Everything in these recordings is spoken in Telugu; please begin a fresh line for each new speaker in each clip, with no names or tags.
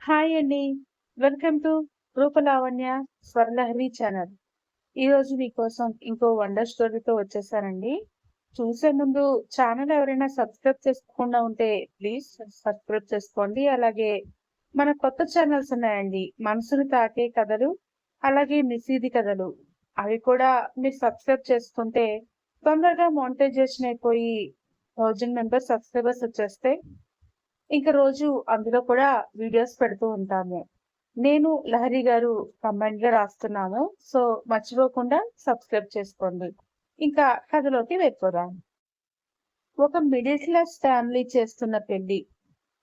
హాయ్ అండి. Welcome to Rupalavanya Swaralahari channel. ఈరోజు మీకోసం ఇంకో వండర్ స్టోరీతో వచ్చేసానండి. చూసే ముందు ఛానల్ ఎవరైనా సబ్స్క్రైబ్ చేసుకోకుండా ఉంటే ప్లీజ్ సబ్స్క్రైబ్ చేసుకోండి. అలాగే మన కొత్త ఛానల్స్ ఉన్నాయండి. మనసును తాకే కథలు, అలాగే నిశీది కథలు. అవి కూడా మీరు సబ్స్క్రైబ్ చేసుకుంటే తొందరగా మానిటైజేషన్ అయిపోయి 1000 మెంబర్స్ సబ్స్క్రైబర్స్ వచ్చేస్తే ఇంక రోజు అందులో కూడా వీడియోస్ పెడుతూ ఉంటాము. నేను, లహరి గారు కంబైన్డ్‌గా రాస్తున్నాము. సో, మర్చిపోకుండా సబ్స్క్రైబ్ చేసుకోండి. ఇంకా కథలోకి వెళ్ళిపోదాం. ఒక మిడిల్ క్లాస్ ఫ్యామిలీ చేస్తున్న పెళ్లి.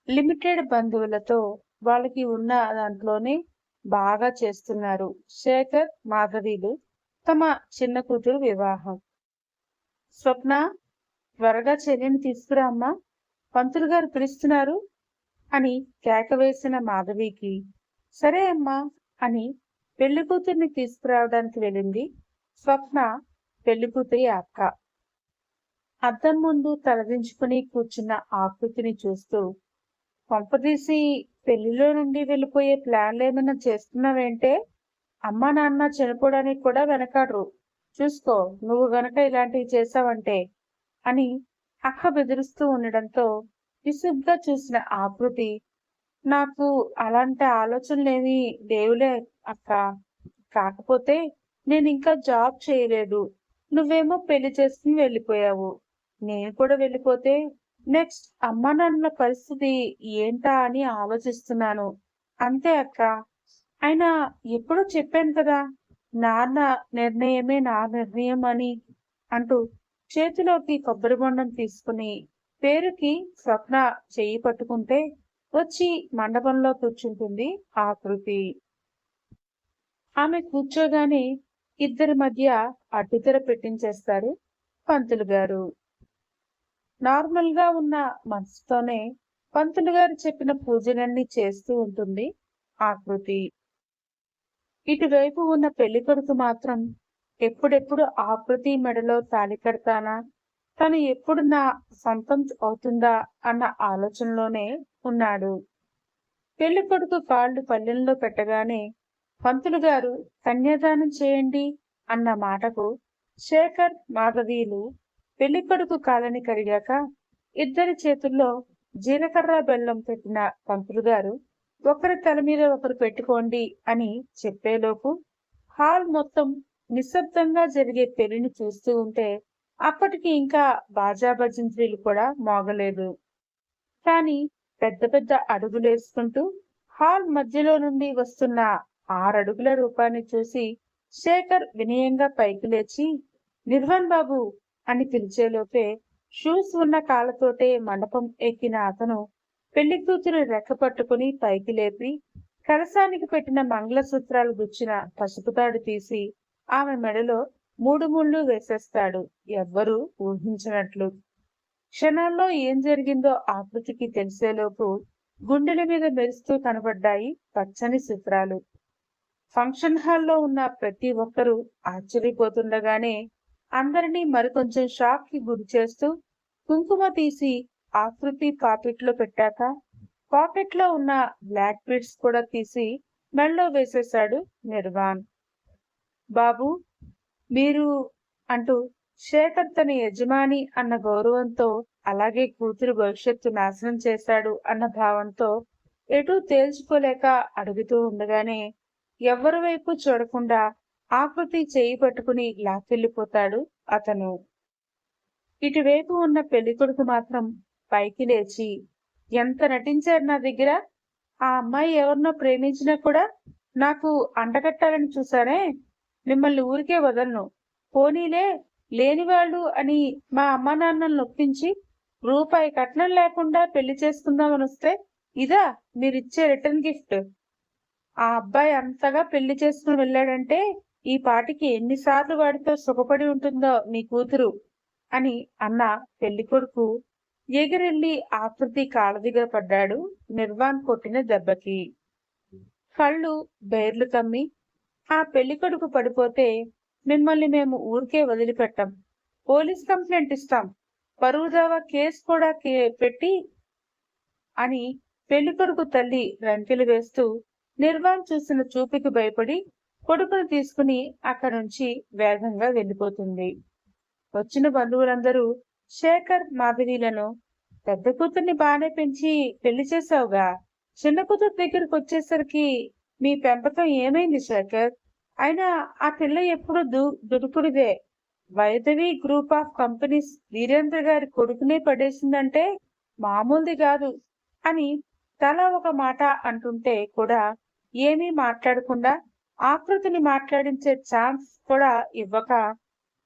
లిమిటెడ్ బంధువులతో వాళ్ళకి ఉన్న దాంట్లోనే బాగా చేస్తున్నారు. శేఖర్, మాధవీలు తమ చిన్న కూతురు వివాహం. స్వప్న, త్వరగా చెల్లిని తీసుకురా అమ్మా! పంతులు గారు పిలుస్తున్నారు అని కేక వేసిన మాధవికి, సరే అమ్మా అని పెళ్లి కూతుర్ని తీసుకురావడానికి వెళ్ళింది స్వప్న, పెళ్లి కూతురి అక్క. అద్దం ముందు తలదించుకుని కూర్చున్న ఆకృతిని చూస్తూ, కొంపదీసి పెళ్లిలో నుండి వెళ్ళిపోయే ప్లాన్లు ఏమైనా చేస్తున్నావేంటే? అమ్మా నాన్న చనిపోవడానికి కూడా వెనకాడరు. చూసుకో, నువ్వు గనక ఇలాంటివి చేశావంటే అని అక్క బెదిరిస్తూ ఉండడంతో విసుగ్గా చూసిన ఆకృతి, నాకు అలాంటి ఆలోచనలేమీ లేవులే అక్క. కాకపోతే నేనింకా జాబ్ చేయలేదు. నువ్వేమో పెళ్లి చేసుకుని వెళ్ళిపోయావు. నేను కూడా వెళ్ళిపోతే నెక్స్ట్ అమ్మానాన్నల పరిస్థితి ఏంటా అని ఆలోచిస్తున్నాను. అంతే అక్క. అయినా ఎప్పుడో చెప్పాను కదా! నాన్న నిర్ణయమే నా నిర్ణయం అని అంటూ చేతిలోకి కొబ్బరి బొండం తీసుకుని పేరుకి స్వప్న చెయ్యి పట్టుకుంటే వచ్చి మండపంలో కూర్చుంటుంది ఆకృతి. ఆమె కూర్చోగానే ఇద్దరి మధ్య అడ్డుతెర పెట్టించేస్తారు పంతులు గారు. నార్మల్ గా ఉన్న మనసుతోనే పంతులు గారు చెప్పిన పూజలన్నీ చేస్తూ ఉంటుంది ఆకృతి. ఇటువైపు ఉన్న పెళ్లికొడుకు మాత్రం ఎప్పుడెప్పుడు ఆకృతి మెడలో తాళి కడతానా, తను ఎప్పుడు నా సొంతం అవుతుందా అన్న ఆలోచనలోనే ఉన్నాడు. పెళ్లికొడుకు కాళ్ళు పళ్ళెంలో పెట్టగానే పంతులు గారు కన్యాదానం చేయండి అన్న మాటకు శేఖర్, మాధవీలు పెళ్లికొడుకు కాళ్ళని కడిగాక ఇద్దరి చేతుల్లో జీలకర్ర బెల్లం పెట్టిన పంతులు గారు ఒకరి తల మీద ఒకరు పెట్టుకోండి అని చెప్పేలోపు హాల్ మొత్తం నిశ్శబ్దంగా జరిగే పెళ్లిని చూస్తూ ఉంటే అప్పటికి ఇంకా బాజా భజంత్రీలు కూడా మోగలేదు. కానీ పెద్ద పెద్ద అడుగులేసుకుంటూ హాల్ మధ్యలో నుండి వస్తున్న 6 అడుగుల రూపాన్ని చూసి శేఖర్ వినయంగా పైకి లేచి, నిర్వాణ్ బాబు అని పిలిచేలోపే షూస్ ఉన్న కాళ్ళతోటే మండపం ఎక్కిన అతను పెళ్లి కూతురు రెక్క పట్టుకుని పైకి లేపి కలశానికి పెట్టిన మంగళసూత్రాలు గుచ్చిన పసుపు తాడు తీసి ఆమె మెడలో 3 ముళ్ళు వేసేస్తాడు, ఎవ్వరూ ఊహించినట్లు. క్షణాల్లో ఏం జరిగిందో ఆకృతికి తెలిసేలోపు గుండెల మీద మెరుస్తూ కనబడ్డాయి పచ్చని చిత్రాలు. ఫంక్షన్ హాల్లో ఉన్న ప్రతి ఒక్కరూ ఆశ్చర్యపోతుండగానే అందరినీ మరికొంచెం షాక్ కి గురి చేస్తూ కుంకుమ తీసి ఆకృతి పాకెట్లో పెట్టాక పాకెట్లో ఉన్న బ్లాక్ బీడ్స్ కూడా తీసి మెడలో వేసేశాడు నిర్వాణ్. బాబు, మీరు అంటూ శేఖర్ తన యజమాని అన్న గౌరవంతో, అలాగే కూతురు భవిష్యత్తు నాశనం చేశాడు అన్న భావంతో ఎటూ తేల్చుకోలేక అడుగుతూ ఉండగానే ఎవ్వరి వైపు చూడకుండా ఆకృతి చేయి పట్టుకుని లాక్కెళ్ళిపోతాడు అతను. ఇటువైపు ఉన్న పెళ్లికొడుకు మాత్రం పైకి లేచి, ఎంత నటించారు నా దగ్గర! ఆ అమ్మాయి ఎవరినో ప్రేమించినా కూడా నాకు అంటగట్టాలని చూసారే, మిమ్మల్ని ఊరికే వదలను. పోనీలే, లేనివాళ్ళు అని మా అమ్మా నాన్నల్ని ఒప్పించి రూపాయి కట్నం లేకుండా పెళ్లి చేసుకుందామని వస్తే ఇదా మీరిచ్చే రిటర్న్ గిఫ్ట్? ఆ అబ్బాయి అంతగా పెళ్లి చేసుకుని వెళ్ళాడంటే ఈ పాటికి ఎన్నిసార్లు వాడితో సుఖపడి ఉంటుందో మీ కూతురు అని అన్న పెళ్లికొడుకు ఎగిరెళ్ళి ఆకృతి కాళ్ళ దగ్గర పడ్డాడు నిర్వాణ్ కొట్టిన దెబ్బకి. కళ్ళు బైర్లు కమ్మి, ఆ పెళ్లికొడుకు పడిపోతే మిమ్మల్ని మేము ఊరికే వదిలిపెట్టాం, పోలీస్ కంప్లైంట్ ఇస్తాం, పరువు దావా కేసు కూడా పెట్టి అని పెళ్లికొడుకు తల్లి రంకెలు వేస్తూ నిర్వాణ్ చూసిన చూపుకి భయపడి కొడుకును తీసుకుని అక్కడి నుంచి వేగంగా వెళ్ళిపోతుంది. వచ్చిన బంధువులందరూ శేఖర్ మాధవీలను పెద్ద కూతుర్ని బానే పెంచి పెళ్లి చేసావుగా, చిన్న కూతురు దగ్గరికి వచ్చేసరికి మీ పెంపకం ఏమైంది శేఖర్? అయినా ఆ పిల్ల ఎప్పుడు దుడుకుడిదే. వైదవి గ్రూప్ ఆఫ్ కంపెనీస్ వీరేంద్ర గారి కొడుకునే పడేసిందంటే మామూలుది కాదు అని తల ఒక మాట అంటుంటే కూడా ఏమీ మాట్లాడకుండా ఆకృతిని మాట్లాడించే ఛాన్స్ కూడా ఇవ్వక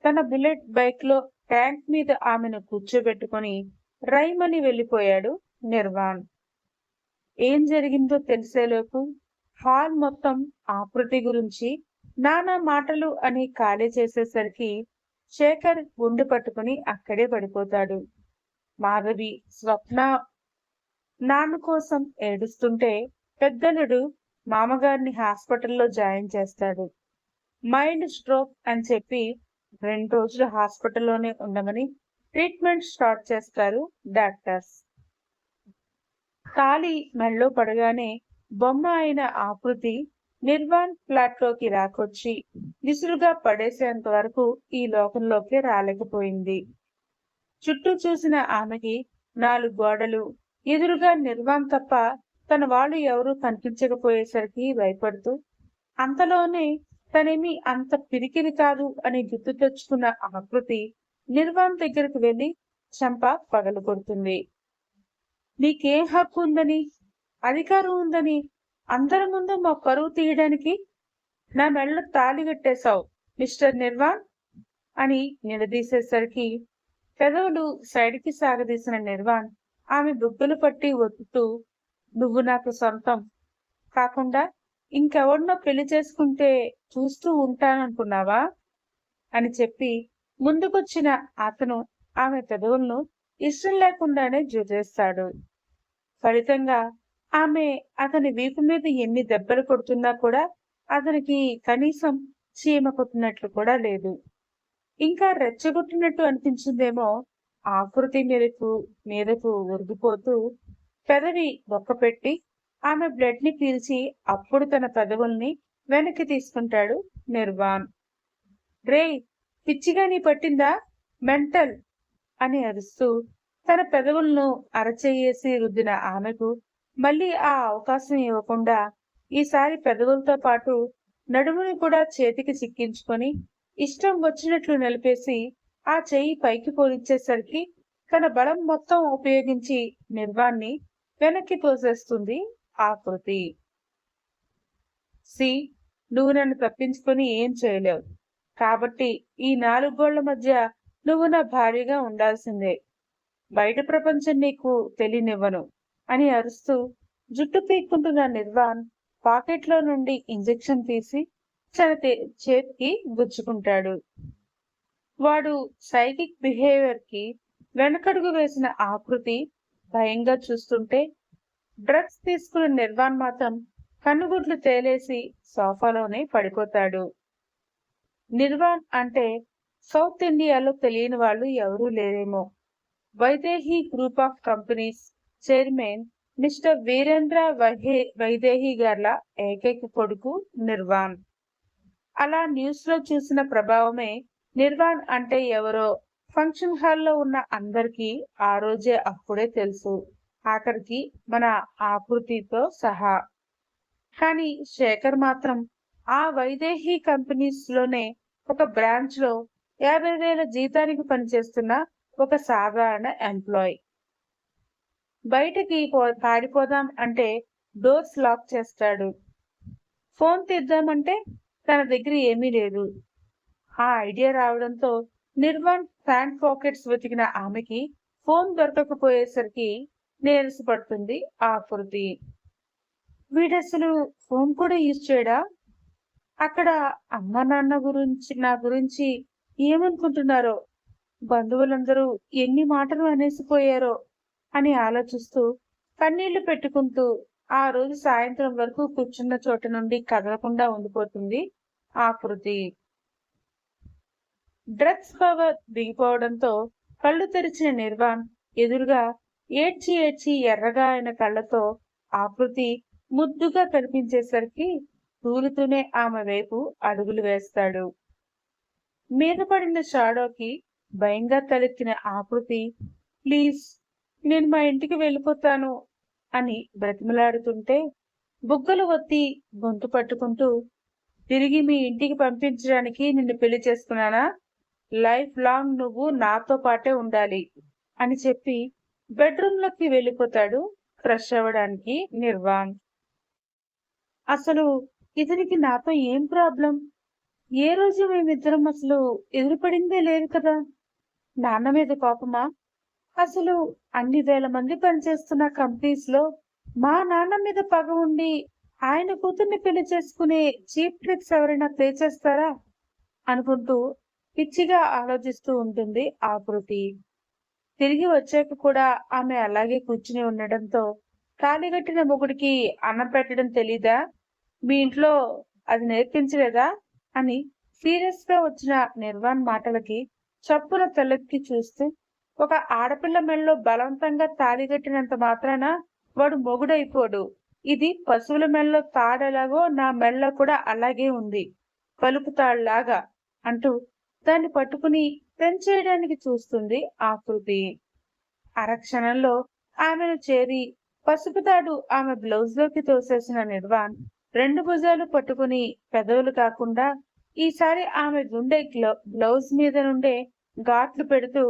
తన బుల్లెట్ బైక్ లో ట్యాంక్ మీద ఆమెను కూర్చోబెట్టుకుని రైమని వెళ్ళిపోయాడు నిర్వాణ్. ఏం జరిగిందో తెలిసేలోపు హాల్ మొత్తం ఆకృతి గురించి నానా మాటలు అని ఖాళీ చేసేసరికి శేఖర్ గుండు పట్టుకుని అక్కడే పడిపోతాడు. మాధవి, స్వప్న నాన్న కోసం ఏడుస్తుంటే పెద్దలుడు మామగారిని హాస్పిటల్లో జాయిన్ చేస్తాడు. మైల్డ్ స్ట్రోక్ అని చెప్పి 2 రోజులు హాస్పిటల్లోనే ఉండమని ట్రీట్మెంట్ స్టార్ట్ చేస్తారు డాక్టర్స్. కాలి మెళ్ళో పడగానే బొమ్మ అయిన ఆకృతి నిర్వాణ్ ఫ్లాట్ లోకి రాకొచ్చి విసురుగా పడేసేంత వరకు ఈ లోకంలోకి రాలేకపోయింది. చుట్టూ చూసిన ఆమెకి 4 గోడలు, ఎదురుగా నిర్వాణ్ తప్ప తన వాళ్ళు ఎవరూ కనిపించకపోయేసరికి భయపడుతూ అంతలోనే తనేమి అంత పిరికిది కాదు అని గుర్తు తెచ్చుకున్న ఆకృతి నిర్వాణ్ దగ్గరకు వెళ్లి చెంప పగలు కొడుతుంది. నీకేం హక్కు ఉందని, అధికారం ఉందని అందరి ముందు మా పరువు తీయడానికి నా మెళ్ళ తాళి కట్టేశావు మిస్టర్ నిర్వాణ్ అని నిలదీసేసరికి పెదవులు సైడ్కి సాగదీసిన నిర్వాణ్ ఆమె బుగ్గలు పట్టి ఒత్తుతూ, నువ్వు నాకు సొంతం కాకుండా ఇంకెవరినో పెళ్లి చేసుకుంటే చూస్తూ ఉంటాననుకున్నావా అని చెప్పి ముందుకొచ్చిన అతను ఆమె పెదవులను ఇష్టం లేకుండానే జురేస్తాడు. ఫలితంగా ఆమె అతని వీపు మీద ఎన్ని దెబ్బలు కొడుతున్నా కూడా అతనికి కనీసం చీమ కొట్టినట్లు కూడా లేదు. ఇంకా రెచ్చగొట్టినట్టు అనిపించిందేమో. ఆకృతి మీదకు ఉరిగిపోతూ పెదవి పెట్టి ఆమె బ్లడ్ ని పీల్చి అప్పుడు తన పెదవుల్ని వెనక్కి తీసుకుంటాడు నిర్వాణ్. రే, పిచ్చిగా నీ పట్టిందా, మెంటల్ అని అరుస్తూ తన పెదవులను అరచేయేసి రుద్దిన ఆమెకు మళ్ళీ ఆ అవకాశం ఇవ్వకుండా ఈసారి పెదవులతో పాటు నడుముని కూడా చేతికి చిక్కించుకొని ఇష్టం వచ్చినట్లు నిలిపేసి ఆ చెయ్యి పైకి పోనిచ్చేసరికి తన బలం మొత్తం ఉపయోగించి నిర్వాణ్ణి వెనక్కి తోసేస్తుంది ఆకృతి. సి, నువ్వు నన్ను తప్పించుకొని ఏం చేయలేవు కాబట్టి ఈ 4 గోళ్ల మధ్య నువ్వు నా భార్యగా ఉండాల్సిందే. బయట ప్రపంచం నీకు తెలియనివ్వను అని అరుస్తూ జుట్టు పీక్కుంటున్న నిర్వాణ్ పాకెట్లో నుండి ఇంజెక్షన్ తీసి తన చేతికి గుచ్చుకుంటాడు. వాడు సైకిక్ బిహేవియర్ కి వెనకడుగు వేసిన ఆకృతి భయంగా చూస్తుంటే డ్రగ్స్ తీసుకున్న నిర్వాణ్ మాత్రం కన్నుగుడ్లు తేలేసి సోఫాలోనే పడిపోతాడు. నిర్వాణ్ అంటే సౌత్ ఇండియాలో తెలియని వాళ్ళు ఎవరూ లేరేమో. Vaidehi group of companies chairman mister Virendra Vaidehi గార్ల ఏకైక కొడుకు నిర్వాణ్. అలా న్యూస్ లో చూసిన ప్రభావమే నిర్వాణ్ అంటే ఎవరో ఫంక్షన్ హాల్లో ఉన్న అందరికీ ఆ రోజే అప్పుడే తెలుసు, ఆఖరికి మన ఆకృతితో సహా. కానీ శేఖర్ మాత్రం ఆ వైదేహి కంపెనీస్ లోనే ఒక బ్రాంచ్ లో 50,000 జీతానికి పనిచేస్తున్న ఒక సాధారణ ఎంప్లాయీ. బయటికి పారిపోదాం అంటే డోర్స్ లాక్ చేస్తాడు. ఫోన్ తీద్దామంటే తన దగ్గర ఏమీ లేదు. ఆ ఐడియా రావడంతో నిర్వాణ్ ప్యాంట్ పాకెట్స్ వెతికిన ఆమెకి ఫోన్ దొరకకపోయేసరికి నీరసపడుతుంది ఆకృతి. వీడసలు ఫోన్ కూడా యూజ్ చేయడా? అక్కడ అమ్మ నాన్న నా గురించి ఏమనుకుంటున్నారో, బంధువులందరూ ఎన్ని మాటలు అనేసిపోయారో అని ఆలోచిస్తూ కన్నీళ్లు పెట్టుకుంటూ ఆ రోజు సాయంత్రం వరకు కూర్చున్న చోట నుండి కదలకుండా ఉండిపోతుంది ఆకృతి. డ్రగ్స్ పవర్ దిగిపోవడంతో కళ్ళు తెరిచిన నిర్వాణ్ ఎదురుగా ఏడ్చి ఏడ్చి ఎర్రగా అయిన కళ్ళతో ఆకృతి ముద్దుగా కనిపించేసరికి తూలుతూనే ఆమె వైపు అడుగులు వేస్తాడు. మీద పడిన షాడోకి భయంగా తలెత్తిన ఆకృతి, ప్లీజ్, నేను మా ఇంటికి వెళ్ళిపోతాను అని బ్రతిమలాడుతుంటే బుగ్గలు ఒత్తి గొంతు పట్టుకుంటూ, తిరిగి మీ ఇంటికి పంపించడానికి నిన్ను పెళ్లి చేసుకున్నానా? లైఫ్ లాంగ్ నువ్వు నాతో పాటే ఉండాలి అని చెప్పి బెడ్రూమ్లోకి వెళ్ళిపోతాడు ఫ్రెష్ అవ్వడానికి నిర్వాణ్. అసలు ఇతనికి నాతో ఏం ప్రాబ్లం? ఏ రోజు మేమిద్దరం అసలు ఎదురుపడిందే లేదు కదా. నాన్న మీద కోపమా? అసలు అన్ని వేల మంది పనిచేస్తున్న కంపెనీస్ లో మా నాన్న మీద పగ ఉండి ఆయన కూతుర్ని పెళ్లి చేసుకునే చీప్ ట్రిక్స్ ఎవరైనా ప్లే చేస్తారా అనుకుంటూ పిచ్చిగా ఆలోచిస్తూ ఉంటుంది ఆకృతి. తిరిగి వచ్చాక కూడా ఆమె అలాగే కూర్చుని ఉండడంతో తాళిగట్టిన మొగుడికి అన్నం పెట్టడం తెలీదా? మీ ఇంట్లో అది నేర్పించలేదా అని సీరియస్ గా వచ్చిన నిర్వాణ్ మాటలకి చప్పున తలెత్తి చూస్తూ, ఒక ఆడపిల్ల మెళ్ళలో బలవంతంగా తాళిగట్టినంత మాత్రాన వాడు మొగుడైపోడు. ఇది పశువుల మెళ్ళలో తాడెలాగో నా మెళ్ళలో కూడా అలాగే ఉంది, పలుకుతాళ్లాగా అంటూ దాన్ని పట్టుకుని పెంచేయడానికి చూస్తుంది ఆకృతి. అరక్షణంలో ఆమెను చేరి పసుపు తాడు ఆమె బ్లౌజ్ లోకి తోసేసిన నిర్వాణ్ రెండు భుజాలు పట్టుకుని పెదవులు కాకుండా ఈసారి ఆమె గుండె బ్లౌజ్ మీద నుండే ఘాట్లు పెడుతూ,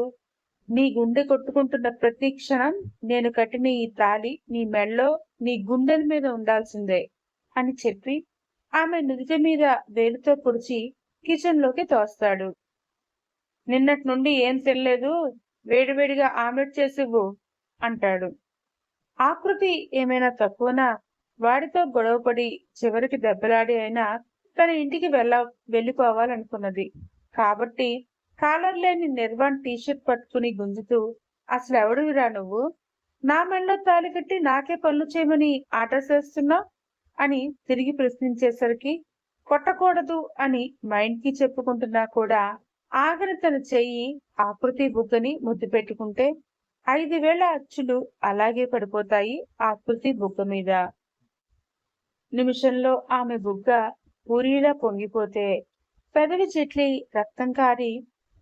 నీ గుండె కొట్టుకుంటున్న ప్రతి క్షణం నేను కట్టిన ఈ తాళి నీ మెళ్ళో నీ గుండెల మీద ఉండాల్సిందే అని చెప్పి ఆమె నుదుటి మీద వేలుతో పొడిచి కిచెన్ లోకి తోస్తాడు. నిన్నటి నుండి ఏం తినలేదు, వేడివేడిగా ఆమ్లెట్ చేసివ్వు అంటాడు. ఆకృతి ఏమైనా తక్కువనా? వాడితో గొడవపడి చివరికి దెబ్బలాడి అయినా తన ఇంటికి వెళ్ళిపోవాలనుకున్నది కాబట్టి కాలర్ లేని నిర్వాణ్ టీషర్ట్ పట్టుకుని గుంజుతూ, అసలు ఎవడువిరా నువ్వు? నా మెళ్ళో తాళి కట్టి నాకే పనులు చేయమని ఆర్డర్ చేస్తున్నావు అని తిరిగి ప్రశ్నించేసరికి కొట్టకూడదు అని మైండ్ కి చెప్పుకుంటున్నా కూడా ఆఖరి తన చెయ్యి ఆకృతి బుగ్గని ముద్దు పెట్టుకుంటే 5,000 అచ్చులు అలాగే పడిపోతాయి ఆకృతి బుగ్గ మీద. నిమిషంలో ఆమె బుగ్గ పూరీలా పొంగిపోతే పెదవి చెట్లి రక్తం కారి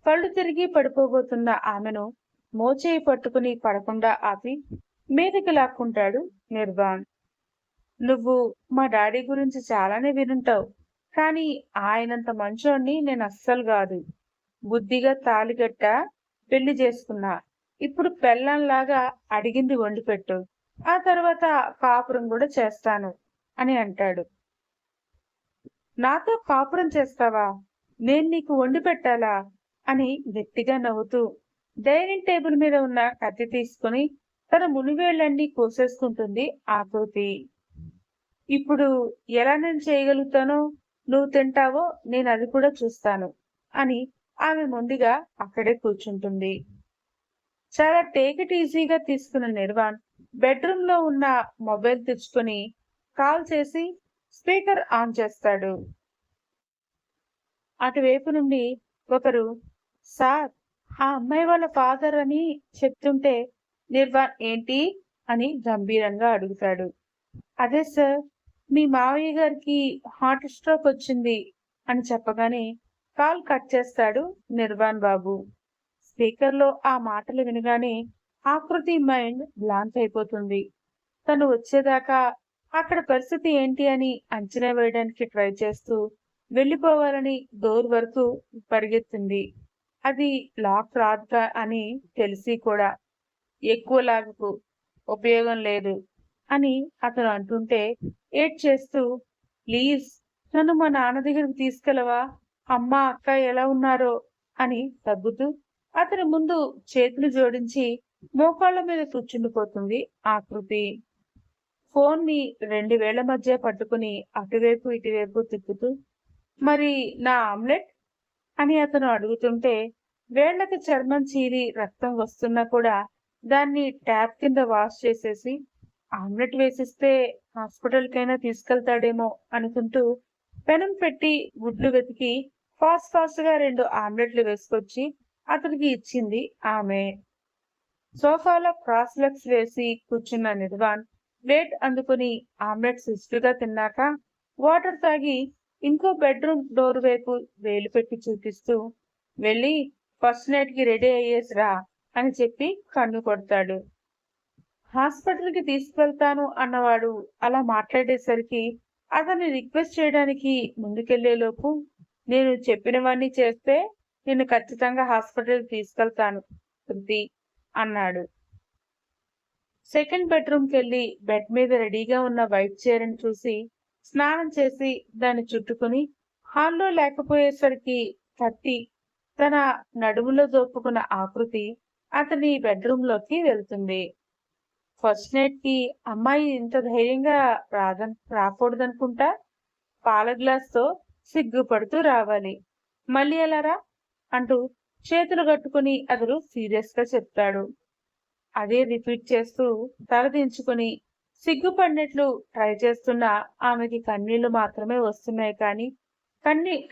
కళ్ళు తిరిగి పడిపోబోతున్న ఆమెను మోచేయి పట్టుకుని పడకుండా ఆపి మీదకి లాక్కుంటాడు నిర్వాణ్. నువ్వు మా డాడీ గురించి చాలానే వినుంటావు, కానీ ఆయనంత మంచోణ్ణి నేను అస్సలు కాదు. బుద్ధిగా తాళిగట్ట పెళ్లి చేసుకున్నా. ఇప్పుడు పెళ్ళంలాగా అడిగింది వండి పెట్టు, ఆ తర్వాత కాపురం కూడా చేస్తాను అని అంటాడు. నాతో కాపురం చేస్తావా? నేను నీకు వండి పెట్టాలా అని గట్టిగా నవ్వుతూ డైనింగ్ టేబుల్ మీద ఉన్న కత్తి తీసుకుని తన మునివేళ్లన్నీ కోసేసుకుంటుంది ఆకృతి. ఇప్పుడు ఎలా నేను చేయగలుగుతానో, నువ్వు తింటావో నేను అది కూడా చూస్తాను అని ఆమె మొండిగా అక్కడే కూర్చుంటుంది. చాలా టేక్ ఇట్ ఈజీగా తీసుకున్న నిర్వాణ్ బెడ్రూమ్ లో ఉన్న మొబైల్ తెచ్చుకొని కాల్ చేసి స్పీకర్ ఆన్ చేస్తాడు. అటువైపు నుండి ఒకరు, సార్, ఆ అమ్మాయి వాళ్ళ ఫాదర్ అని చెప్తుంటే నిర్వాణ్ ఏంటి అని గంభీరంగా అడుగుతాడు. అదే సార్, మీ మావయ్య గారికి హార్ట్ స్ట్రోక్ వచ్చింది అని చెప్పగానే కాల్ కట్ చేస్తాడు నిర్వాణ్ బాబు. స్పీకర్ లో ఆ మాటలు వినగానే ఆకృతి మైండ్ బ్లాంక్ అయిపోతుంది. తను వచ్చేదాకా అక్కడ పరిస్థితి ఏంటి అని అంచనా వేయడానికి ట్రై చేస్తూ వెళ్ళిపోవాలని డోర్ వరకు పరిగెత్తింది. అది లాక్ రాదుగా అని తెలిసి కూడా ఎక్కువ లాగకు, ఉపయోగం లేదు అని అతను అంటుంటే ఏడ్ చేస్తూ, ప్లీజ్ నన్ను మా నాన్న దగ్గరికి తీసుకెళ్ళవా, అమ్మ అక్క ఎలా ఉన్నారో అని తగ్గుతూ అతని ముందు చేతులు జోడించి మోకాళ్ళ మీద కూర్చుండిపోతుంది ఆకృతి. ఫోన్ ని 2 వేళ్ల మధ్య పట్టుకుని అటువైపు ఇటువైపు తిప్పుతూ, మరి నా ఆమ్లెట్ అని అతను అడుగుతుంటే వేళ్లకి చర్మం చీరి రక్తం వస్తున్నా కూడా దాన్ని ట్యాప్ కింద వాష్ చేసేసి ఆమ్లెట్ వేసిస్తే హాస్పిటల్కైనా తీసుకెళ్తాడేమో అనుకుంటూ పెనం పెట్టి గుడ్లు వెతికి ఫాస్ట్ గా 2 ఆమ్లెట్లు వేసుకొచ్చి అతనికి ఇచ్చింది ఆమె. సోఫాలో క్రాస్ లెగ్స్ వేసి కూర్చున్న నిర్వాణ్ ప్లేట్ అందుకుని ఆమ్లెట్ సుష్టుగా తిన్నాక వాటర్ తాగి ఇంకో బెడ్రూమ్ డోర్ వైపు వేలు పెట్టి చూపిస్తూ వెళ్ళి ఫస్ట్ నైట్ కి రెడీ అయ్యేసిరా అని చెప్పి కన్ను కొడతాడు. హాస్పిటల్ కి తీసుకెళ్తాను అన్నవాడు అలా మాట్లాడేసరికి అతన్ని రిక్వెస్ట్ చేయడానికి ముందుకెళ్లేలోపు నేను చెప్పినవన్నీ చేస్తే నేను ఖచ్చితంగా హాస్పిటల్ తీసుకెళ్తాను శృతి అన్నాడు. సెకండ్ బెడ్రూమ్కి వెళ్ళి బెడ్ మీద రెడీగా ఉన్న వైట్ చైర్ని చూసి స్నానం చేసి దాన్ని చుట్టుకుని హాల్లో లేకపోయేసరికి కత్తి తన నడుములో దోపుకున్న ఆకృతి అతని బెడ్రూమ్ లోకి వెళ్తుంది. ఫస్ట్ నైట్ కి అమ్మాయి ఇంత ధైర్యంగా రాకూడదనుకుంటా. పాల గ్లాస్ తో సిగ్గుపడుతూ రావాలి. మళ్ళీ ఎలారా అంటూ చేతులు కట్టుకుని అతడు సీరియస్ గా చెప్తాడు. అదే రిపీట్ చేస్తూ తలదించుకుని సిగ్గుపడినట్లు ట్రై చేస్తున్న ఆమెకి కన్నీళ్లు మాత్రమే వస్తున్నాయి కానీ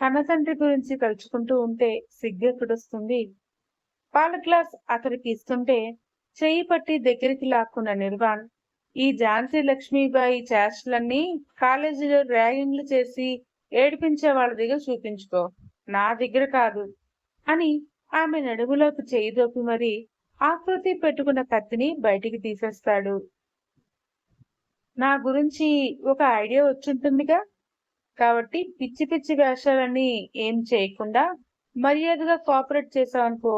కన్నతండ్రి గురించి తలుచుకుంటూ ఉంటే సిగ్గెక్కడొస్తుంది. పాల గ్లాస్ అతడికి ఇస్తుంటే చెయ్యి పట్టి దగ్గరికి లాక్కున్న నిర్వాణ్, ఈ ఝాన్సీ లక్ష్మీబాయి చేష్టలన్నీ కాలేజీలో ర్యాగింగ్లు చేసి ఏడిపించే వాళ్ళ దగ్గర చూపించుకో, నా దగ్గర కాదు అని ఆమె నడుములోకి చెయ్యి దోపి మరి ఆకృతి పెట్టుకున్న కత్తిని బయటికి తీసేస్తాడు. నా గురించి ఒక ఐడియా వచ్చుంటుందిగా, కాబట్టి పిచ్చి పిచ్చి వేషాలన్నీ ఏం చేయకుండా మర్యాదగా కోఆపరేట్ చేసావనుకో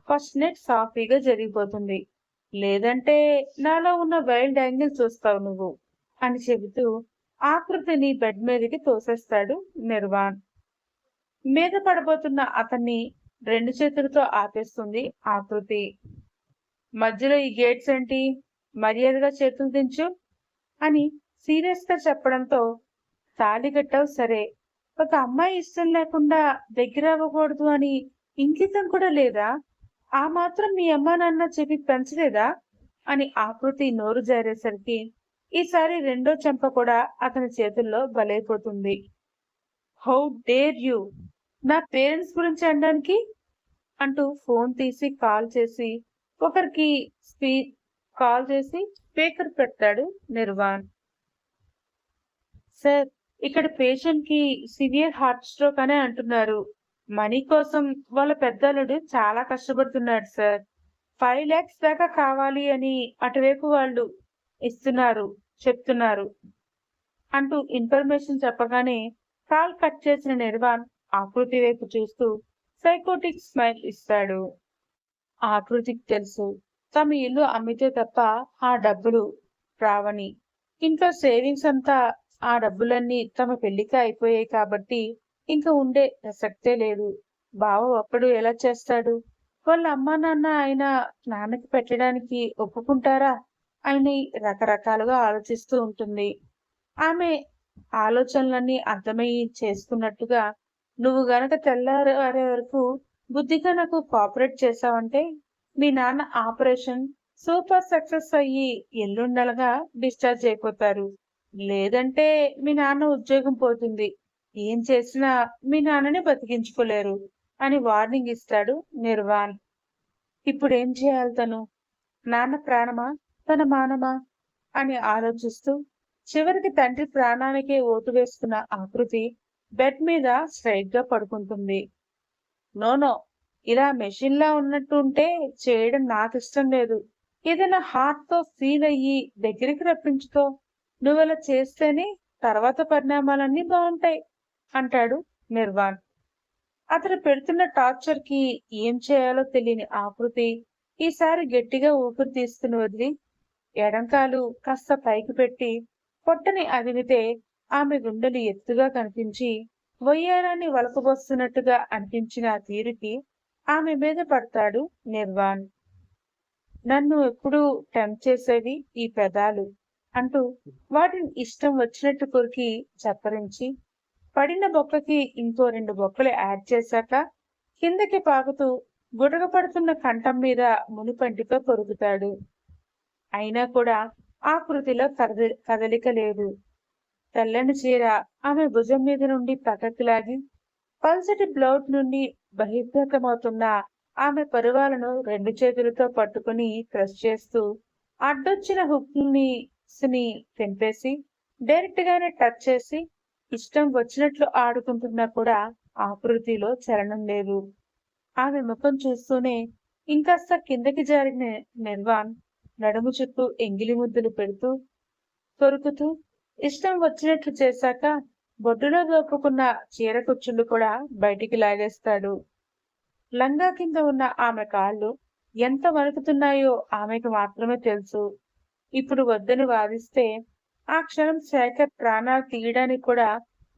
ఫస్ట్ నైట్ సాఫీగా జరిగిపోతుంది. లేదంటే నాలో ఉన్న వైల్డ్ యాంగిల్ చూస్తావు నువ్వు అని చెబుతూ ఆకృతిని బెడ్ మీదకి తోసేస్తాడు నిర్వాణ్. మీద పడబోతున్న అతన్ని రెండు చేతులతో ఆపేస్తుంది ఆకృతి. మధ్యలో ఈ గేట్స్ ఏంటి, మర్యాదగా చేతులు దించు అని సీరియస్ గా చెప్పడంతో తాళి కట్టావు సరే, ఒక అమ్మాయి ఇష్టం లేకుండా దగ్గర అవ్వకూడదు అని ఇంకితం కూడా లేదా, ఆ మాత్రం మీ అమ్మా నాన్న చెప్పి పెంచలేదా అని ఆకృతి నోరు జారేసరికి ఈసారి రెండో చెంప కూడా అతని చేతుల్లో బలైపోతుంది. హౌ డేర్ యూ నా పేరెంట్స్ గురించి అనడానికి అంటూ ఫోన్ తీసి కాల్ చేసి స్పీకర్ పెడతాడు నిర్వాణ్. సార్, ఇక్కడ పేషెంట్ కి సివియర్ హార్ట్ స్ట్రోక్ అనే అంటున్నారు. మనీ కోసం వాళ్ళ పెద్దలుడు చాలా కష్టపడుతున్నాడు సార్. 5 lakhs దాకా కావాలి అని అటువైపు వాళ్ళు చెప్తున్నారు అంటూ ఇన్ఫర్మేషన్ చెప్పగానే కాల్ కట్ చేసిన నిర్వాణ్ ఆకృతి వైపు చూస్తూ సైకోటిక్ స్మైల్ ఇస్తాడు. ఆకృతికి తెలుసు తమ ఇల్లు అమ్మితే తప్ప ఆ డబ్బులు రావని. ఇంట్లో సేవింగ్స్ అంతా ఆ డబ్బులన్నీ తమ పెళ్లికి అయిపోయాయి కాబట్టి ఇంకా ఉండే ప్రసక్తే లేదు. బావ ఒక్కడు ఎలా చేస్తాడు, వాళ్ళ అమ్మా నాన్న ఆయన నాన్నకి పెట్టడానికి ఒప్పుకుంటారా అని రకరకాలుగా ఆలోచిస్తూ ఉంటుంది. ఆమె ఆలోచనలన్నీ అర్థమయ్యి చేసుకున్నట్టుగా, నువ్వు గనక తెల్లారే వరకు బుద్ధిగా నాకు కోఆపరేట్ చేశావంటే మీ నాన్న ఆపరేషన్ సూపర్ సక్సెస్ అయ్యి ఎల్లుండలుగా డిశ్చార్జ్ అయిపోతారు. లేదంటే మీ నాన్న ఉద్యోగం పోతుంది. ఏం చేసినా మీ నాన్నని బతికించుకోలేరు అని వార్నింగ్ ఇస్తాడు నిర్వాణ్. ఇప్పుడేం చేయాలి తను? నాన్న ప్రాణమా తన మానమా అని ఆలోచిస్తూ చివరికి తండ్రి ప్రాణానికే ఓటు వేసుకున్న ఆకృతి బెడ్ మీద స్ట్రైట్ గా పడుకుంటుంది. నో, ఇలా మెషిన్ లా ఉన్నట్టు ఉంటే చేయడం నాకు ఇష్టం లేదు. ఏదైనా హార్ట్ తో ఫీల్ అయ్యి దగ్గరికి రప్పించుకో. నువ్వలా చేస్తేనే తర్వాత పరిణామాలన్నీ బాగుంటాయి అంటాడు నిర్వాణ్. అతను పెడుతున్న టార్చర్ కి ఏం చేయాలో తెలియని ఆకృతి ఈసారి గట్టిగా ఊపిరి తీసుకుని వదిలి ఎడంకాలు కాస్త పైకి పెట్టి పొట్టని అదిమితే ఆమె గుండెలు ఎత్తుగా కనిపించి వయ్యారాన్ని వలకబోస్తున్నట్టుగా అనిపించిన తీరుకి ఆమె మీద పడతాడు నిర్వాణ్. నన్ను ఎప్పుడూ టెంప్ట్ చేసేవి ఈ పెదాలు అంటూ వాటిని ఇష్టం వచ్చినట్టు కొరికి చప్పరించి పడిన బొక్కకి ఇంకో 2 బొక్కలు యాడ్ చేశాక కిందకి పాకుతూ గుటకపడుతున్న కంఠం మీద మునిపంటితో కొరుకుతాడు. అయినా కూడా ఆకృతిలో కదలిక లేదు. తెల్లని చీర ఆమె భుజం మీద నుండి పక్కకి లాగి పల్సటి బ్లౌజ్ నుండి బహిర్గతమవుతున్న ఆమె పరువాలను 2 చేతులతో పట్టుకుని ప్రెస్ చేస్తూ అడ్డొచ్చిన హుక్ని ని తెంపేసి డైరెక్ట్ గానే టచ్ చేసి ఇష్టం వచ్చినట్లు ఆడుకుంటున్నా కూడా ఆకృతిలో చలనం లేదు. ఆమె ముఖం చూస్తూనే ఇంకాస్త కిందకి జారిన నిర్వాణ్ నడుము చుట్టూ ఎంగిలి ముద్దులు పెడుతూ కొరుకుతూ ఇష్టం వచ్చినట్లు చేశాక బొడ్డులో దోపుకున్న చీర కుచ్చుళ్ళు కూడా బయటికి లాగేస్తాడు. లంగా కింద ఉన్న ఆమె కాళ్ళు ఎంత వణుకుతున్నాయో ఆమెకు మాత్రమే తెలుసు. ఇప్పుడు వద్దని వాదిస్తే ఆ క్షణం శేఖర్ ప్రాణాలు తీయడానికి కూడా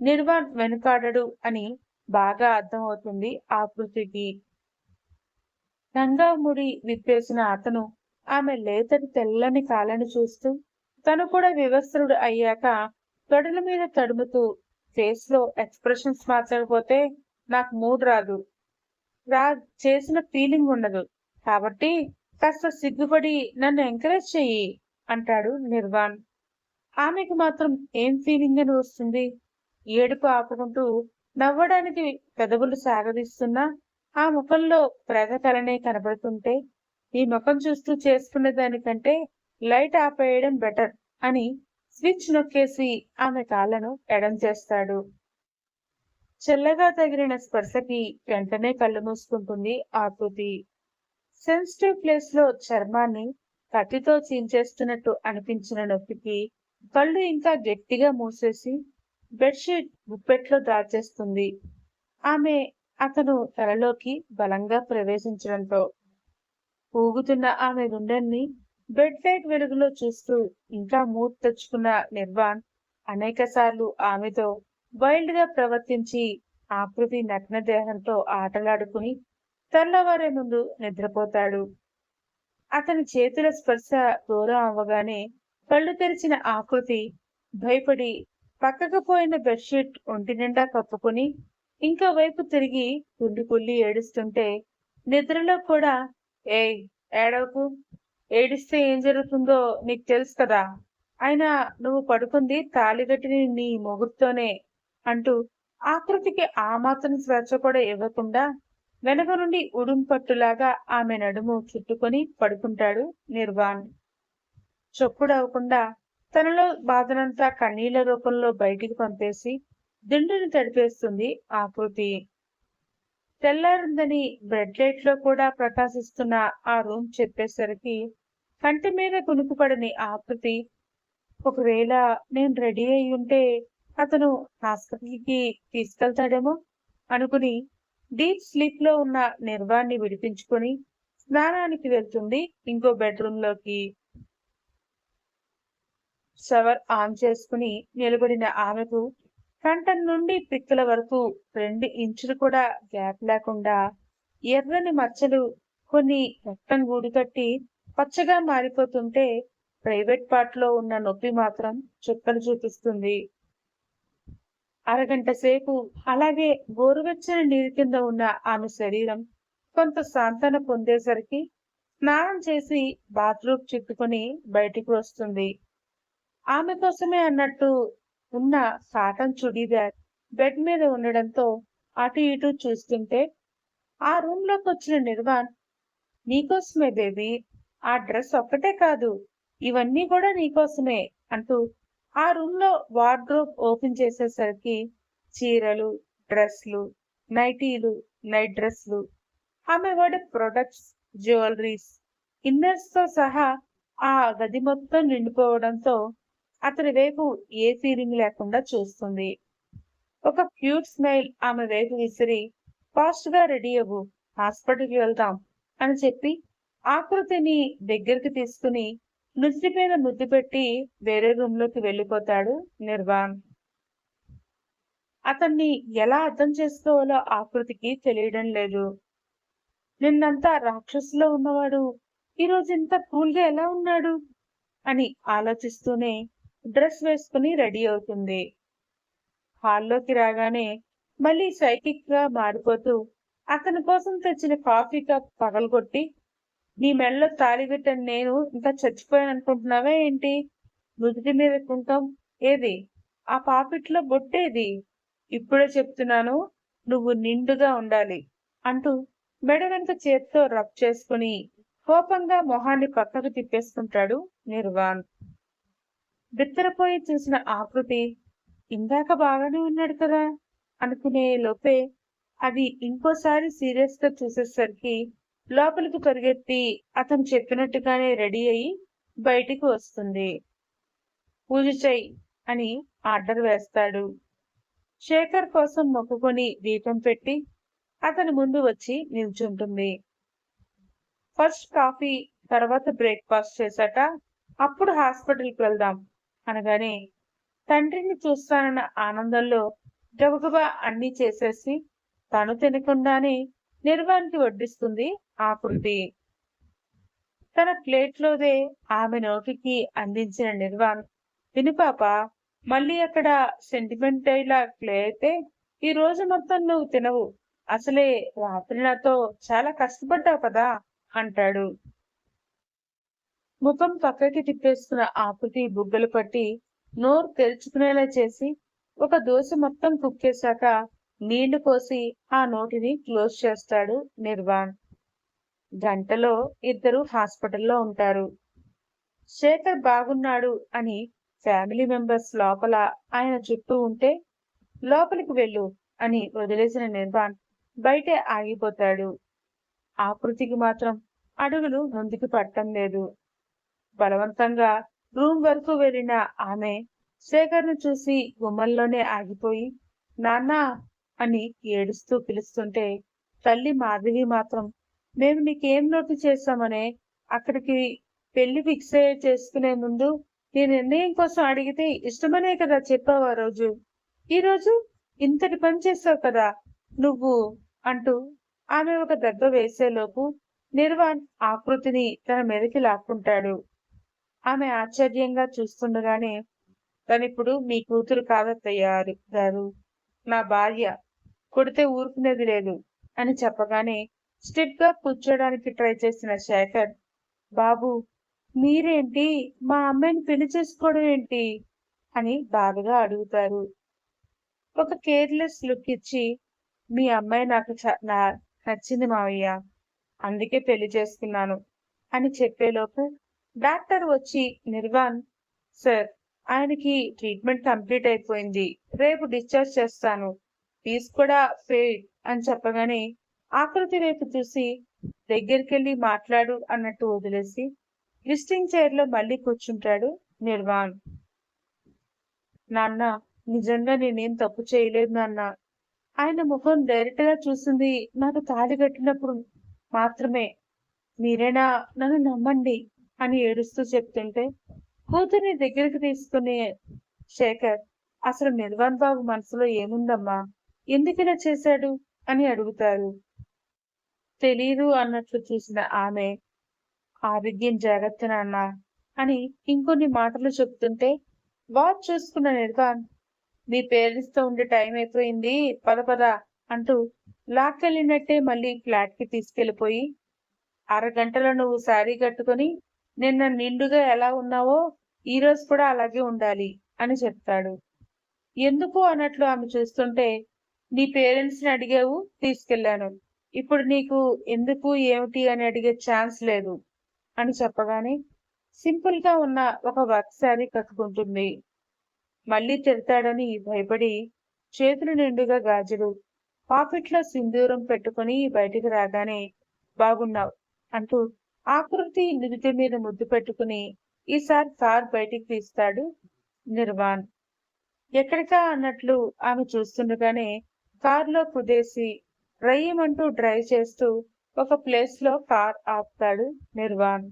నిర్వాణ్ వెనుకాడడు అని బాగా అర్థమవుతుంది ఆకృతికి. లంగా ముడి విప్పేసిన అతను ఆమె లేతటి తెల్లని కాళ్ళని చూస్తూ తను కూడా వివస్త్రుడు అయ్యాక తొడల మీద తడుముతూ ఫేస్ లో ఎక్స్ప్రెషన్స్ మార్చకపోతే నాకు మూడ్ రాదు, చేసిన ఫీలింగ్ ఉండదు, కాబట్టి కాస్త సిగ్గుపడి నన్ను ఎంకరేజ్ చెయ్యి అంటాడు నిర్వాణ్. ఆమెకు మాత్రం ఏం ఫీలింగ్ అని వస్తుంది. ఏడుపు ఆపుకుంటూ నవ్వడానికి పెదవులు సాగదీస్తున్నా ఆ ముఖంలో కలనే కనబడుతుంటే ఈ ముఖం చూస్తూ చేసుకునే దానికంటే లైట్ ఆపేయడం బెటర్ అని స్విచ్ నొక్కేసి ఆమె కాళ్ళను ఎడం చేస్తాడు. చల్లగా తగిలిన స్పర్శకి వెంటనే కళ్ళు మూసుకుంటుంది ఆకృతి. సెన్సిటివ్ ప్లేస్ లో చర్మాన్ని కత్తితో చీల్చేస్తున్నట్టు అనిపించిన నొప్పికి కళ్ళు ఇంకా గట్టిగా మూసేసి బెడ్షీట్ గుప్పెట్లో దాచేస్తుంది. ఆమె అతను తలలోకి బలంగా ప్రవేశించడంతో ఊగుతున్న ఆమె గుండెల్ని బెడ్ లైట్ వెలుగులో చూస్తూ ఇంకా మూడ్ తెచ్చుకున్న నిర్వాణ్ అనేక సార్లు ఆమెతో వైల్డ్ గా ప్రవర్తించి ఆకృతి నగ్న దేహంతో ఆటలాడుకుని తెల్లవారే ముందు నిద్రపోతాడు. అతని చేతుల స్పర్శ దూరం అవ్వగానే కళ్ళు తెరిచిన ఆకృతి భయపడి పక్కకు పోయిన బెడ్షీట్ ఒంటి నిండా కప్పుకుని ఇంకో వైపు తిరిగి కుళ్ళి కుళ్ళి ఏడుస్తుంటే నిద్రలో కూడా ఏయ్ ఏడవకు, ఏడిస్తే ఏం జరుగుతుందో నీకు తెలుసు కదా, అయినా నువ్వు పడుకుంది తాళిగట్టిన నీ మొగుడుతోనే అంటూ ఆకృతికి ఆ మాత్రం స్వేచ్ఛ కూడా ఇవ్వకుండా వెనక నుండి ఉడుం పట్టులాగా ఆమె నడుము చుట్టుకొని పడుకుంటాడు నిర్వాణ్. చొప్పుడవకుండా తనలో బాధనంతా కన్నీళ్ల రూపంలో బయటికి పంపేసి దిండుని తడిపేస్తుంది ఆకృతి. తెల్లారిందని బ్రెడ్ లైట్ లో కూడా ప్రకాశిస్తున్న ఆ రూమ్ చెప్పేసరికి కంటి మీద కునుకుపడని ఆకృతి ఒకవేళ నేను రెడీ అయి ఉంటే అతను హాస్పిటల్కి తీసుకెళ్తాడేమో అనుకుని డీప్ స్లీప్ లో ఉన్న నిర్వాణ్ణి విడిపించుకొని స్నానానికి వెళ్తుంది ఇంకో బెడ్రూమ్ లోకి. షవర్ ఆన్ చేసుకుని నిలబడిన ఆమెకు కంఠం నుండి పిక్కల వరకు 2 ఇంచులు కూడా గ్యాప్ లేకుండా ఎర్రని మచ్చలు కొన్ని రక్తం గూడుకట్టి పచ్చగా మారిపోతుంటే ప్రైవేట్ పార్ట్ లో ఉన్న నొప్పి మాత్రం చుక్కలు చూపిస్తుంది. అరగంట సేపు అలాగే గోరువెచ్చని నీరు కింద ఉన్న ఆమె శరీరం కొంత సాంతన పొందేసరికి స్నానం చేసి బాత్రూమ్ చుట్టుకొని బయటికి వస్తుంది. ఆమె కోసమే అన్నట్టు ఉన్న కాటన్ చుడీదార్ బెడ్ మీద ఉండడంతో అటు ఇటు చూస్తుంటే ఆ రూమ్ లోకి వచ్చిన నిర్వాణ్, నీకోసమే బేబీ, ఆ డ్రెస్ ఒక్కటే కాదు ఇవన్నీ కూడా నీకోసమే అంటూ ఆ రూమ్ లో వార్డ్రోబ్ ఓపెన్ చేసేసరికి చీరలు, డ్రెస్లు, నైటీలు, నైట్ డ్రెస్లు, ఆమె వాడే ప్రొడక్ట్స్, జ్యువెలరీస్, ఇన్నర్స్ తో సహా ఆ గది మొత్తం నిండిపోవడంతో అతని వైపు ఏ ఫీలింగ్ లేకుండా చూస్తుంది. ఒక క్యూట్ స్మైల్ ఆమె వైపు విసిరి ఫాస్ట్ గా రెడీ అవ్వు, హాస్పిటల్కి వెళ్దాం అని చెప్పి ఆకృతిని దగ్గరికి తీసుకుని నుదుటి మీద ముద్దు పెట్టి వేరే రూమ్ లోకి వెళ్ళిపోతాడు నిర్వాణ్. అతన్ని ఎలా అర్థం చేసుకోవాలో ఆకృతికి తెలియడం లేదు. నిన్నంతా రాక్షసులో ఉన్నవాడు ఈరోజు ఇంత కూల్ గా ఎలా ఉన్నాడు అని ఆలోచిస్తూనే డ్రెస్ వేసుకుని రెడీ అవుతుంది. హాల్లోకి రాగానే మళ్ళీ సైకిక్ గా మారిపోతూ అతని కోసం తెచ్చిన కాఫీ కప్ పగలగొట్టి, నీ మెళ్ళలో తాళిగట్టని నేను ఇంకా చచ్చిపోయాను అనుకుంటున్నావా ఏంటి, నుదుటి మీద కుంకం ఏది, ఆ పాపిట్లో బొట్టేది, ఇప్పుడే చెప్తున్నాను నువ్వు నిండుగా ఉండాలి అంటూ మెడ వెంట చేత్తో రబ్ చేసుకుని కోపంగా మొహాన్ని పక్కకు తిప్పేసుకుంటాడు నిర్వాణ్. బిత్తరపోయి చూసిన ఆకృతి ఇందాక బాగానే ఉన్నాడు కదా అనుకునే లోపే అది ఇంకోసారి సీరియస్ గా చూసేసరికి లోపలికి పరిగెత్తి అతను చెప్పినట్టుగానే రెడీ అయి బయటికి వస్తుంది. పూజ చెయ్యి అని ఆర్డర్ వేస్తాడు. శేఖర్ కోసం మొక్కుకొని దీపం పెట్టి అతని ముందు వచ్చి నిల్చుంటుంది. ఫస్ట్ కాఫీ, తర్వాత బ్రేక్ఫాస్ట్ చేశాక అప్పుడు హాస్పిటల్కి వెళ్దాం అనగానే తండ్రిని చూస్తానన్న ఆనందంలో గబగబా అన్నీ చేసేసి తను తినకుండానే నిర్వాణ్కి వడ్డిస్తుంది ఆకృతి. తన ప్లేట్లోదే ఆమె నోటికి అందించిన నిర్వాణ్, విను పాప, మళ్ళీ అక్కడ సెంటిమెంట్ డైలాగ్ ప్లే అయితే ఈ రోజు మొత్తం నువ్వు తినవు. అసలే రాత్రి నాతో చాలా కష్టపడ్డావు కదా అంటాడు. ముఖం పక్కకి తిప్పేసుకున్న ఆకృతి బుగ్గలు పట్టి నోరు తెరుచుకునేలా చేసి ఒక దోశ మొత్తం కుక్కేశాక నీళ్లు పోసి ఆ నోటిని క్లోజ్ చేస్తాడు నిర్వాణ్. గంటలో ఇద్దరు హాస్పిటల్లో ఉంటారు. శేఖర్ బాగున్నాడు అని ఫ్యామిలీ మెంబర్స్ లోపల ఆయన చుట్టూ ఉంటే లోపలికి వెళ్ళు అని వదిలేసిన నిర్వాణ్ బయటే ఆగిపోతాడు. ఆకృతికి మాత్రం అడుగులు ముందుకు పట్టం లేదు. బలవంతంగా రూమ్ వరకు వెళ్లిన ఆమె శేఖర్ను చూసి గుమ్మంలోనే ఆగిపోయి నాన్న అని ఏడుస్తూ పిలుస్తుంటే తల్లి మాధవి మాత్రం మేము నీకేం నోటు చేశామనే, అక్కడికి పెళ్లి ఫిక్స్ చేసుకునే ముందు నీ నిర్ణయం కోసం అడిగితే ఇష్టమనే కదా చెప్పావు ఆ రోజు. ఈ రోజు ఇంతటి పని చేసావు కదా నువ్వు అంటూ ఆమె ఒక దెబ్బ వేసేలోపు నిర్వాణ్ ఆకృతిని తన మీదకి లాక్కుంటాడు. ఆమె ఆశ్చర్యంగా చూస్తుండగానే తనిప్పుడు మీ కూతురు కాదత్తయ్య గారు, నా భార్య, కొడితే ఊరుకునేది లేదు అని చెప్పగానే స్టిప్ గా కూర్చోడానికి ట్రై చేసిన శేఖర్, బాబు మీరేంటి మా అమ్మాయిని పెళ్లి చేసుకోవడం ఏంటి అని బాధగా అడుగుతారు. ఒక కేర్లెస్ లుక్ ఇచ్చి మీ అమ్మాయి నాకు నచ్చింది మావయ్య, అందుకే పెళ్లి చేసుకున్నాను అని చెప్పేలోపు డాక్టర్ వచ్చి నిర్వాణ్, సార్ ఆయనకి ట్రీట్మెంట్ కంప్లీట్ అయిపోయింది, రేపు డిశ్చార్జ్ చేస్తాను, ఫీజు కూడా పెయిడ్ అని చెప్పగానే ఆకృతి వైపు చూసి దగ్గరికెళ్ళి మాట్లాడు అన్నట్టు వదిలేసి విజిటింగ్ చైర్ లో మళ్ళీ కూర్చుంటాడు నిర్వాణ్. నాన్న, నిజంగా నేనేం తప్పు చేయలేదు నాన్న. ఆయన ముఖం డైరెక్ట్ గా చూసింది నాకు తాళి కట్టినప్పుడు మాత్రమే. మీరేనా నన్ను నమ్మండి అని ఏడుస్తూ చెప్తుంటే కూతుర్ని దగ్గరికి తీసుకునే శేఖర్, అసలు నిర్వాణ్ బాబు మనసులో ఏముందమ్మా, ఎందుకు ఇలా చేశాడు అని అడుగుతారు. తెలీదు అన్నట్లు చూసిన ఆమె, ఆరోగ్యం జాగ్రత్త నాన్న అని ఇంకొన్ని మాటలు చెప్తుంటే వాచ్ చూసుకున్న నిర్వాణ్, మీ పేరెంట్స్ తో ఉండే టైం అయిపోయింది, పద పద అంటూ లాక్కెళ్ళినట్టే మళ్ళీ ఫ్లాట్ కి తీసుకెళ్లిపోయి, అరగంటలో నువ్వు శారీ కట్టుకుని నిన్న నిండుగా ఎలా ఉన్నావో ఈ రోజు కూడా అలాగే ఉండాలి అని చెప్తాడు. ఎందుకు అన్నట్లు ఆమె చూస్తుంటే, నీ పేరెంట్స్ ని అడిగావు, తీసుకెళ్లాను, ఇప్పుడు నీకు ఎందుకు ఏమిటి అని అడిగే ఛాన్స్ లేదు అని చెప్పగానే సింపుల్ గా ఉన్న ఒక వర్క్ శారీ కట్టుకుంటుంది. మళ్ళీ తిడతాడని భయపడి చేతులు నిండుగా గాజులు, పాకెట్లో సింధూరం పెట్టుకుని బయటికి రాగానే బాగున్నావు అంటూ ఆకృతి నుదుటి మీద ముద్దు పెట్టుకుని ఈసారి కార్ బయటికి తీస్తాడు నిర్వాణ్. ఎక్కడికా అన్నట్లు ఆమె చూస్తుండగానే కారులో కుదేసి రయ్యమంటూ డ్రైవ్ చేస్తూ ఒక ప్లేస్ లో కార్ ఆపుతాడు నిర్వాణ్.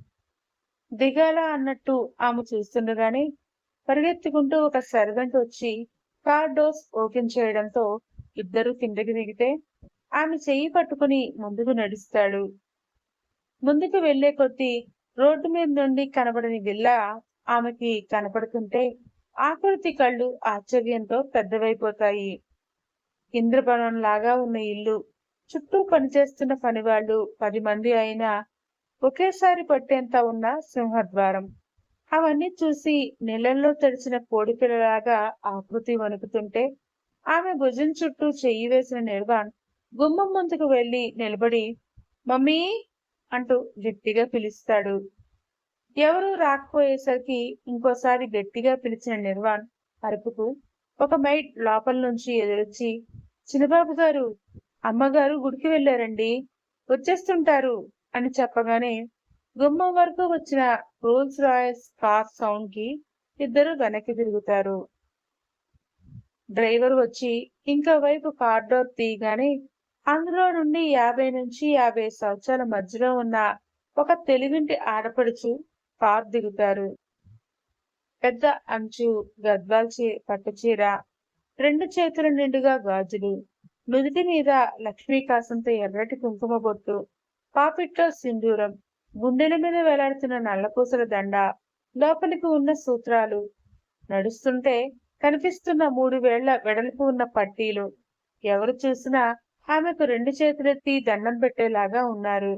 దిగాల అన్నట్టు ఆమె చూస్తుండగానే పరిగెత్తుకుంటూ ఒక సర్వెంట్ వచ్చి కార్ డోర్స్ ఓపెన్ చేయడంతో ఇద్దరు కిందకి దిగితే ఆమె చెయ్యి పట్టుకుని ముందుకు నడుస్తాడు. ముందుకు వెళ్లే కొద్దీ రోడ్డు మీద నుండి కనబడని విల్లా ఆమెకి కనపడుతుంటే ఆకృతి కళ్ళు ఆశ్చర్యంతో పెద్దవైపోతాయి. ఇంద్రభవనంలాగా ఉన్న ఇల్లు, చుట్టూ పనిచేస్తున్న పనివాళ్లు 10 మంది అయినా ఒకేసారి పట్టేంత ఉన్న సింహద్వారం, అవన్నీ చూసి నీళ్ళల్లో తడిచిన కోడిపిల్లలాగా ఆకృతి వణుకుతుంటే ఆమె భుజం చుట్టూ చెయ్యి వేసిన నిర్వాణ్ గుమ్మం ముందుకు వెళ్లి నిలబడి మమ్మీ అంటూ గట్టిగా పిలుస్తాడు. ఎవరూ రాకపోయేసరికి ఇంకోసారి గట్టిగా పిలిచిన నిర్వాణ్ అరుపుకు ఒక మైట్ లోపల నుంచి ఎదురొచ్చి, చిన్నబాబు గారు, అమ్మగారు గుడికి వెళ్ళారండి, వచ్చేస్తుంటారు అని చెప్పగానే గుమ్మం వరకు వచ్చిన రోల్స్ రాయల్స్ కార్ సౌండ్ కి ఇద్దరు వెనక్కి తిరుగుతారు. డ్రైవర్ వచ్చి ఇంకో వైపు కార్ డోర్ తీయగానే అందులో నుండి 50 నుంచి 50 సంవత్సరాల మధ్యలో ఉన్న ఒక తెలుగింటి ఆడపడుచు కార్ దిగుతారు. పెద్ద అంచు గద్వాల్ పట్టుచీర, 2 చేతుల నిండుగా గాజులు, నుదుటి మీద లక్ష్మీ కాసంతో ఎర్రటి కుంకుమ బొట్టు, పాపిట్లో సింధూరం, గుండెల మీద వేలాడుతున్న నల్లపూసల దండ, లోపలికి ఉన్న సూత్రాలు, నడుస్తుంటే కనిపిస్తున్న 3 వేళ్ల వెడల్పు ఉన్న పట్టీలు. ఎవరు చూసినా ఆమెకు 2 చేతులెత్తి దండం పెట్టేలాగా ఉన్నారు.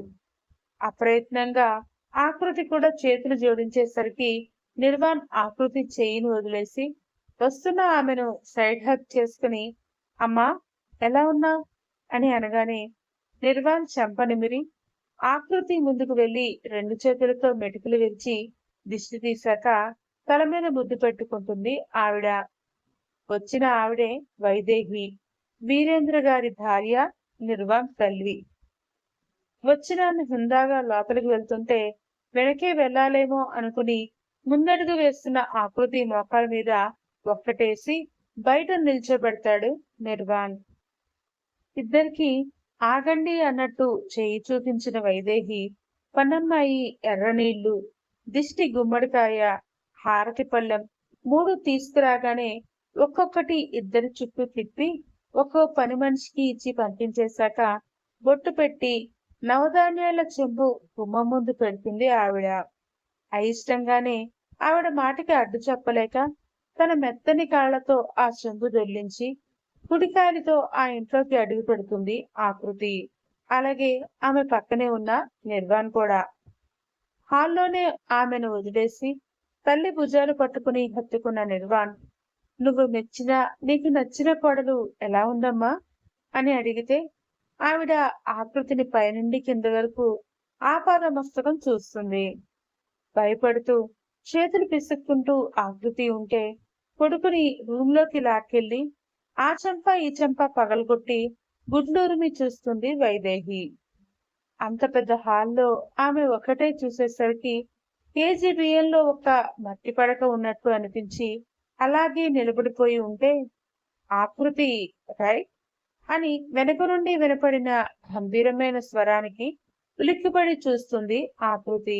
అప్రయత్నంగా ఆకృతి కూడా చేతులు జోడించేసరికి నిర్వాణ్ ఆకృతి చెయ్యిని వదిలేసి వస్తున్న ఆమెను సైడ్ హగ్ చేసుకుని, అమ్మా ఎలా ఉన్నావు అని అనగానే నిర్వాణ్ చెంప నిమిరి ఆకృతి ముందుకు వెళ్లి 2 చేతులతో మెటుకులు విరిచి దిష్టి తీశాక తల మీద ముద్దు పెట్టుకుంటుంది ఆవిడ. వచ్చిన ఆవిడే వైదేహి, వీరేంద్ర గారి భార్య, నిర్వాణ్ తల్లి. వచ్చిన హుందాగా లోపలికి వెళ్తుంటే వెనకే వెళ్లాలేమో అనుకుని ముందడుగు వేస్తున్న ఆకృతి మోకాల మీద ఒక్కటేసి బయట నిల్చోబెడతాడు నిర్వాణ్. ఇద్దరికి ఆగండి అన్నట్టు చేయి చూపించిన వైదేహి పన్నమ్మాయి ఎర్రనీళ్లు, దిష్టి గుమ్మడికాయ, హారతి పళ్ళెం 3 తీసుకురాగానే ఒక్కొక్కటి ఇద్దరి చుట్టూ తిప్పి ఒక్కో పని మనిషికి ఇచ్చి పంపించేశాక బొట్టు పెట్టి నవధాన్యాల చెంబు గుమ్మం ముందు పెడుతుంది ఆవిడ. అయిష్టంగానే ఆవిడ మాటకి అడ్డు చెప్పలేక తన మెత్తని కాళ్లతో ఆ చెంబు దొర్లించి కుడికాలితో ఆ ఇంట్లోకి అడుగు పెడుతుంది ఆకృతి. అలాగే ఆమె పక్కనే ఉన్న నిర్వాణ్ కూడా. హాల్లోనే ఆమెను వదిలేసి తల్లి భుజాలు పట్టుకుని హత్తుకున్న నిర్వాణ్, నువ్వు మెచ్చిన నీకు నచ్చిన కోడలు ఎలా ఉందమ్మా అని అడిగితే ఆవిడ ఆకృతిని పైనుండి కింద వరకు ఆపాదమస్తకం చూస్తుంది. భయపడుతూ చేతులు పిసుక్కుంటూ ఆకృతి ఉంటే కొడుకుని రూంలోకి లాక్కెళ్లి ఆ చెంప ఈ చెంప పగలగొట్టి గుడ్లూరుమి చూస్తుంది వైదేహి. అంత పెద్ద హాల్లో ఆమె ఒకటే చూసేసరికి కేజీ బియ్యంలో ఒక మట్టి పడక ఉన్నట్టు అనిపించి అలాగే నిలబడిపోయి ఉంటే, ఆకృతి రైట్ అని వెనక నుండి వినపడిన గంభీరమైన స్వరానికి ఉలిక్కిపడి చూస్తుంది ఆకృతి.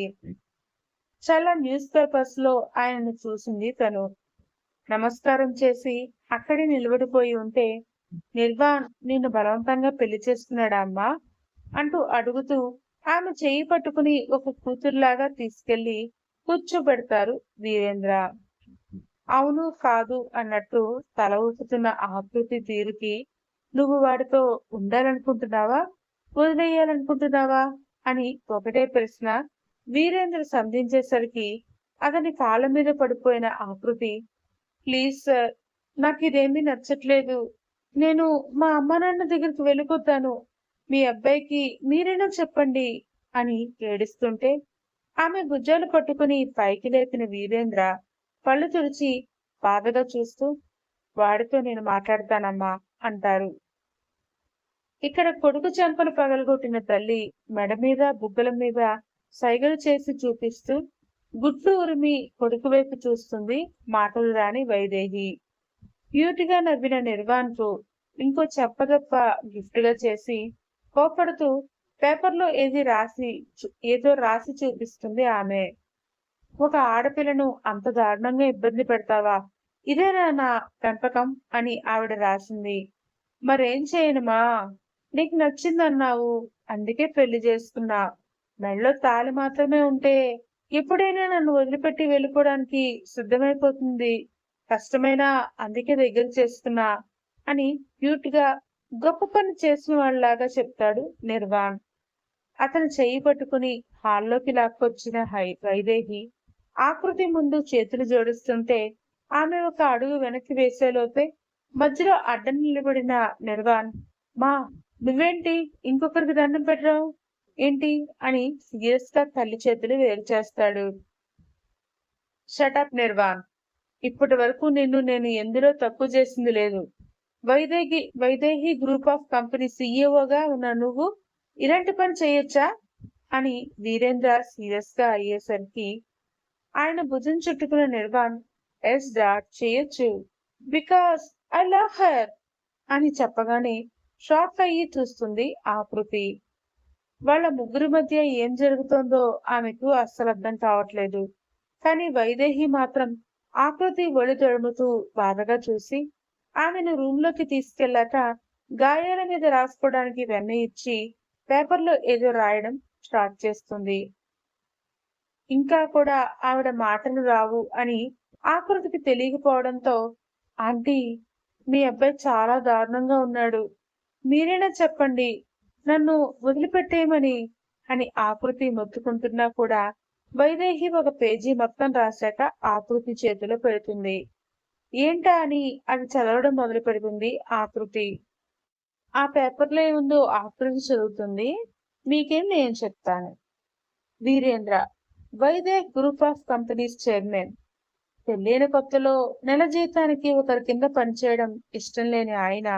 చాలా న్యూస్ పేపర్స్ లో ఆయనను చూసింది తను. నమస్కారం చేసి అక్కడే నిలబడిపోయి ఉంటే, నిర్వాణ్ నిన్ను బలవంతంగా పెళ్లి చేసుకున్నాడా అమ్మా అంటూ అడుగుతూ ఆమె చేయి పట్టుకుని ఒక కూతురులాగా తీసుకెళ్లి కూర్చోబెడతారు వీరేంద్ర. అవును కాదు అన్నట్టు తల ఊపుతున్న ఆకృతి తీరుకి, నువ్వు వాడితో ఉండాలనుకుంటున్నావా వదిలేయాలనుకుంటున్నావా అని ఒకటే ప్రశ్న వీరేంద్ర సంధించేసరికి అతని కాళ్ళ మీద పడిపోయిన ఆకృతి, ప్లీజ్ సార్, నాకు ఇదేమీ నచ్చట్లేదు, నేను మా అమ్మ నాన్న దగ్గరికి వెళ్ళిపోతాను, మీ అబ్బాయికి మీరేనా చెప్పండి అని ఏడుస్తుంటే ఆమె భుజాలు పట్టుకుని పైకి లేపిన వీరేంద్ర పళ్ళు తుడిచి బాధగా చూస్తూ, వాడితో నేను మాట్లాడతానమ్మా అంటారు. ఇక్కడ కొడుకు చెంపలు పగలగొట్టిన తల్లి మెడ మీద బుగ్గల మీద సైగలు చేసి చూపిస్తూ గుడ్లు ఉరిమి కొడుకు వైపు చూస్తుంది మాటలు రాని వైదేహి. క్యూట్గా నవ్విన నిర్వాణ్ కు ఇంకో చెప్పగప్ప గిఫ్ట్ గా చేసి కోపడుతూ పేపర్లో ఏదో రాసి చూపిస్తుంది ఆమె. ఒక ఆడపిల్లను అంత దారుణంగా ఇబ్బంది పెడతావా, ఇదేనా నా పెంపకం అని ఆవిడ రాసింది. మరేం చేయనుమా, నీకు నచ్చిందన్నావు, అందుకే పెళ్లి చేసుకున్నా, మెళ్ళో తాళి మాత్రమే ఉంటే ఎప్పుడైనా నన్ను వదిలిపెట్టి వెళ్ళిపోవడానికి సిద్ధమైపోతుంది, కష్టమైనా అందుకే దగ్గర చేస్తున్నా అని క్యూట్ గా గొప్ప పని చేసిన వాళ్ళలాగా చెప్తాడు నిర్వాణ్. అతను చెయ్యి పట్టుకుని హాల్లోకి లాక్కొచ్చిన వైదేహి ఆకృతి ముందు చేతులు జోడిస్తుంటే ఆమె ఒక అడుగు వెనక్కి వేసేలోపే మధ్యలో అడ్డం నిలబడిన నిర్వాణ్, మా నువ్వేంటి ఇంకొకరికి దండం పెట్టరావు ఏంటి అని సీరియస్ గా తల్లి చేతులు వేరు చేస్తాడు. షటప్ నిర్వాణ్. ఇప్పటి వరకు నేను ఎందులో తప్పు చేసింది లేదు. వైదేహి గ్రూప్ ఆఫ్ కంపెనీ సీఈఓగా ఉన్న నువ్వు ఇలాంటి పని చేయొచ్చా అని వీరేంద్ర సీరియస్ గా అయ్యేసరికి ఆయన భుజం చుట్టుకున్న నిర్వాణ్ ఎస్ డాట్ చేయొచ్చు బికాస్ ఐ లవ్ హర్ అని చెప్పగానే షాక్ అయ్యి చూస్తుంది ఆకృతి. వాళ్ళ ముగ్గురి మధ్య ఏం జరుగుతోందో ఆమెకు అస్సలు అర్థం కావట్లేదు. కానీ వైదేహి మాత్రం ఆకృతి ఒడి తడుముతూ బాధగా చూసి ఆమెను రూమ్ లోకి తీసుకెళ్లాక గాయాల మీద రాసుకోవడానికి వెన్న ఇచ్చి పేపర్లో ఏదో రాయడం స్టార్ట్ చేస్తుంది. ఇంకా కూడా ఆవిడ మాటలు రావు అని ఆకృతికి తెలియకపోవడంతో, ఆంటీ, మీ అబ్బాయి చాలా దారుణంగా ఉన్నాడు, మీరైనా చెప్పండి, నన్ను వదిలిపెట్టేయమని అని ఆకృతి మొత్తుకుంటున్నా కూడా వైదేహి ఒక పేజీ మొత్తం రాశాక ఆకృతి చేతిలో పెడుతుంది. ఏంటా అని అది చదవడం మొదలు పెడుతుంది ఆకృతి. ఆ పేపర్లో ఏముందో ఆకృతి చదువుతుంది. మీకేం నేను చెప్తాను. Virendra, Vaideh group of companies chairman. పెళ్ళైన కొత్తలో నెల జీతానికి ఒకరి కింద పనిచేయడం ఇష్టం లేని ఆయన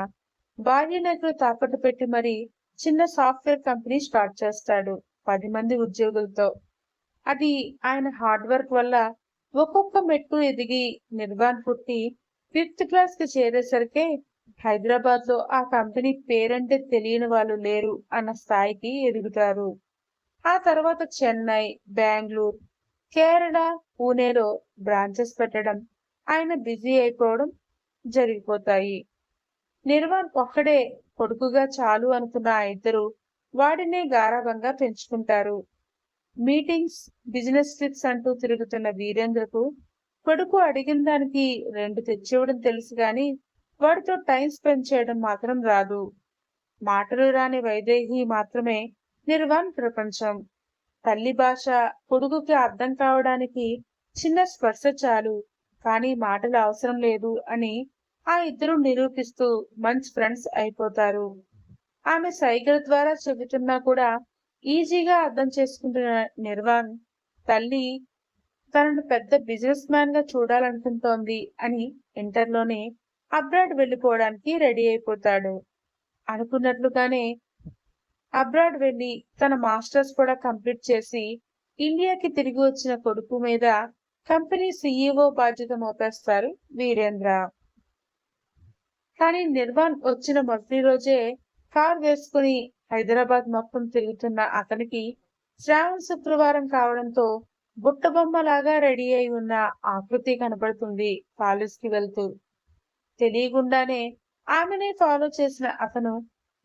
భార్యనకు తాకట్టు పెట్టి మరి చిన్న సాఫ్ట్వేర్ కంపెనీ స్టార్ట్ చేస్తాడు 10 మంది ఉద్యోగులతో. అది ఆయన హార్డ్ వర్క్ వల్ల ఒక్కొక్క మెట్టు ఎదిగి నిర్వాణ్ పుట్టి 5th క్లాస్ కి చేరేసరికి హైదరాబాద్ లో ఆ కంపెనీ పేరంటే తెలియని వాళ్ళు లేరు అన్న స్థాయికి ఎదుగుతారు. ఆ తర్వాత చెన్నై, బెంగళూరు, కేరళ, పూణేలో బ్రాంచెస్ పెట్టడం, ఆయన బిజీ అయిపోవడం జరిగిపోతాయి. నిర్వాణ్ ఒక్కడే కొడుకుగా చాలు అనుకున్న ఆ ఇద్దరు వాడినే గారాబంగా పెంచుకుంటారు. మీటింగ్స్, బిజినెస్ ట్రిప్స్ అంటూ తిరుగుతున్న వీరేంద్రకు కొడుకు అడిగిన దానికి 2 తెచ్చివ్వడం తెలుసు గాని వాడితో టైం స్పెండ్ చేయడం మాత్రం రాదు. మాటలు రాని వైదేహి మాత్రమే నిర్వాణ్ ప్రపంచం. తల్లి భాష కొడుకుకి అర్థం కావడానికి చిన్న స్పర్శ చాలు, కానీ మాటలు అవసరం లేదు అని ఆ ఇద్దరు నిరూపిస్తూ మంచి ఫ్రెండ్స్ అయిపోతారు. ఆమె సైగల ద్వారా చెబుతున్నా కూడా ఈజీగా అర్థం చేసుకుంటున్న నిర్వాణ్ తల్లి తనను పెద్ద బిజినెస్ మ్యాన్ గా చూడాలనుకుంటోంది అని ఇంటర్లోనే అబ్రాడ్ వెళ్ళిపోవడానికి రెడీ అయిపోతాడు. అనుకున్నట్లుగానే అబ్రాడ్ వెళ్లి తన మాస్టర్స్ కూడా కంప్లీట్ చేసి ఇండియాకి తిరిగి వచ్చిన కొడుకు మీద కంపెనీ సీఈఓ బాధ్యత మోపేస్తారు వీరేంద్ర. కానీ నిర్వాణ్ వచ్చిన మొదటి రోజే కార్ వేసుకుని హైదరాబాద్ మొత్తం తిరుగుతున్న అతనికి శ్రావణ శుక్రవారం కావడంతో బుట్టబొమ్మలాగా రెడీ అయి ఉన్న ఆకృతి కనబడుతుంది కాలేజ్ కి వెళ్తూ. తెలియకుండానే ఆమెనే ఫాలో చేసిన అతను